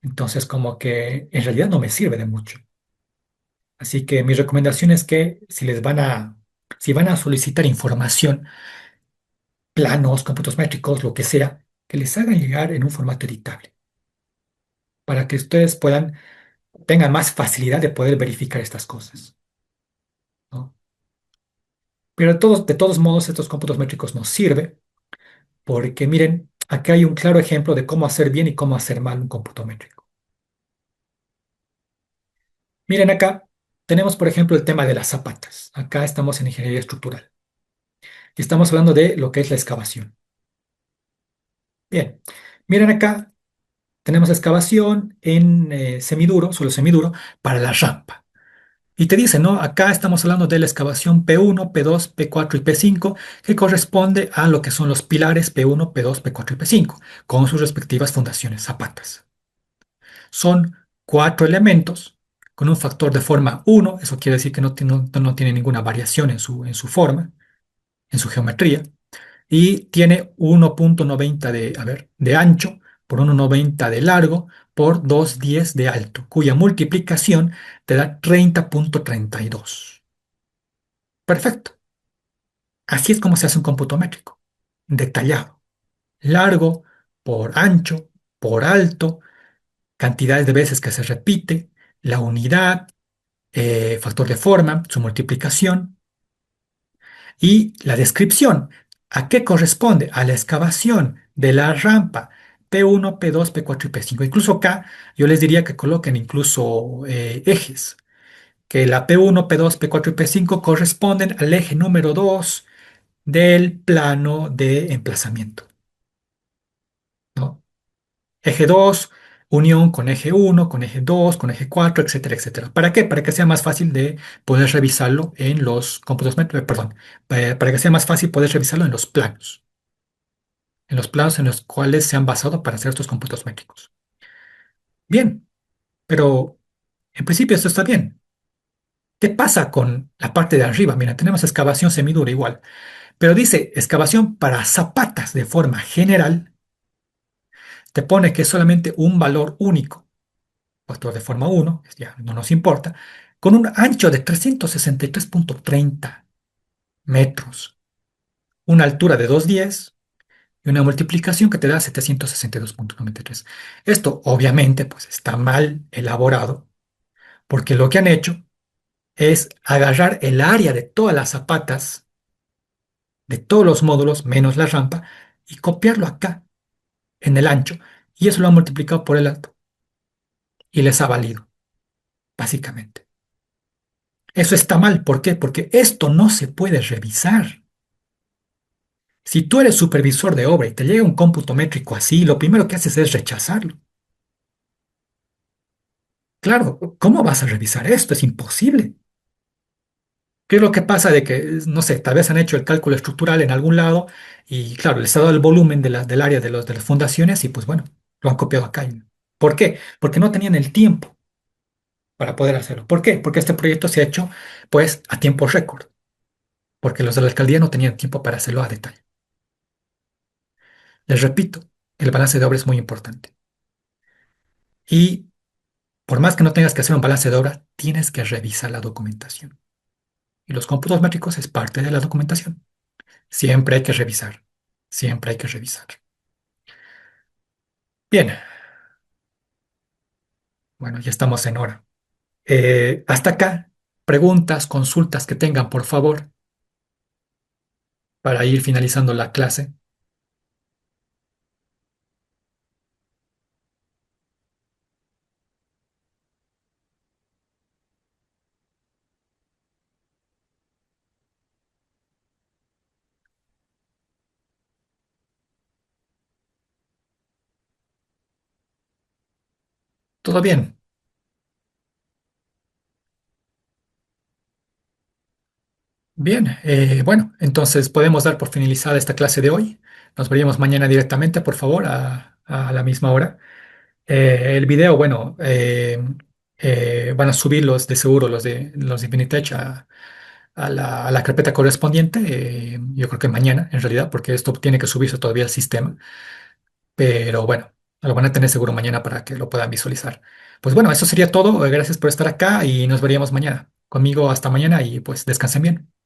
Entonces, como que en realidad no me sirve de mucho. Así que mi recomendación es que si van a solicitar información, planos, cómputos métricos, lo que sea, que les hagan llegar en un formato editable, para que ustedes tengan más facilidad de poder verificar estas cosas, ¿no? Pero de todos modos, estos cómputos métricos nos sirven porque miren, acá hay un claro ejemplo de cómo hacer bien y cómo hacer mal un cómputo métrico. Miren acá, tenemos por ejemplo el tema de las zapatas. Acá estamos en ingeniería estructural y estamos hablando de lo que es la excavación. Bien, miren acá, tenemos excavación en semiduro, suelo semiduro, para la rampa. Y te dice, ¿no? Acá estamos hablando de la excavación P1, P2, P4 y P5, que corresponde a lo que son los pilares P1, P2, P4 y P5, con sus respectivas fundaciones zapatas. Son cuatro elementos con un factor de forma 1, eso quiere decir que no tiene ninguna variación en su forma, en su geometría, y tiene 1,90 de ancho por 1,90 de largo por 2,10 de alto, cuya multiplicación te da 30,32. Perfecto. Así es como se hace un cómputo métrico, detallado. Largo por ancho, por alto, cantidades de veces que se repite, la unidad, factor de forma, su multiplicación y la descripción. ¿A qué corresponde? A la excavación de la rampa P1, P2, P4 y P5. Incluso acá yo les diría que coloquen incluso ejes, que la P1, P2, P4 y P5 corresponden al eje número 2 del plano de emplazamiento, ¿no? Eje 2 unión con eje uno, con eje 2, con eje 4, etcétera, etcétera. ¿Para qué? Para que sea más fácil de poder revisarlo en los cómputos métricos, perdón, para que sea más fácil poder revisarlo en los planos en los cuales se han basado para hacer estos cómputos métricos. Bien, pero en principio esto está bien. ¿Qué pasa con la parte de arriba? Mira, tenemos excavación semidura igual, pero dice excavación para zapatas de forma general, te pone que es solamente un valor único, factor de forma 1, ya no nos importa, con un ancho de 363,30 metros, una altura de 2,10 y una multiplicación que te da 762,93. Esto obviamente pues está mal elaborado porque lo que han hecho es agarrar el área de todas las zapatas, de todos los módulos menos la rampa y copiarlo acá en el ancho y eso lo han multiplicado por el alto y les ha valido, básicamente. Eso está mal. ¿Por qué? Porque esto no se puede revisar. Si tú eres supervisor de obra y te llega un cómputo métrico así, lo primero que haces es rechazarlo. Claro, ¿cómo vas a revisar esto? Es imposible. ¿Qué es lo que pasa de que, no sé, tal vez han hecho el cálculo estructural en algún lado y, claro, les ha dado el volumen del área de las fundaciones y, pues bueno, lo han copiado acá. ¿Por qué? Porque no tenían el tiempo para poder hacerlo. ¿Por qué? Porque este proyecto se ha hecho, pues, a tiempo récord, porque los de la alcaldía no tenían tiempo para hacerlo a detalle. Les repito, el balance de obra es muy importante. Y por más que no tengas que hacer un balance de obra, tienes que revisar la documentación. Y los cómputos métricos es parte de la documentación. Siempre hay que revisar. Siempre hay que revisar. Bien, bueno, ya estamos en hora. Hasta acá, preguntas, consultas que tengan, por favor, para ir finalizando la clase. ¿Todo bien? Bien, bueno, entonces podemos dar por finalizada esta clase de hoy. Nos veríamos mañana directamente, por favor, a la misma hora. El video, bueno, van a subirlos de seguro los de Infinitech a la carpeta correspondiente. Yo creo que mañana, en realidad, porque esto tiene que subirse todavía al sistema. Pero bueno, lo van a tener seguro mañana para que lo puedan visualizar. Pues bueno, eso sería todo. Gracias por estar acá y nos veríamos mañana. Conmigo hasta mañana y pues descansen bien.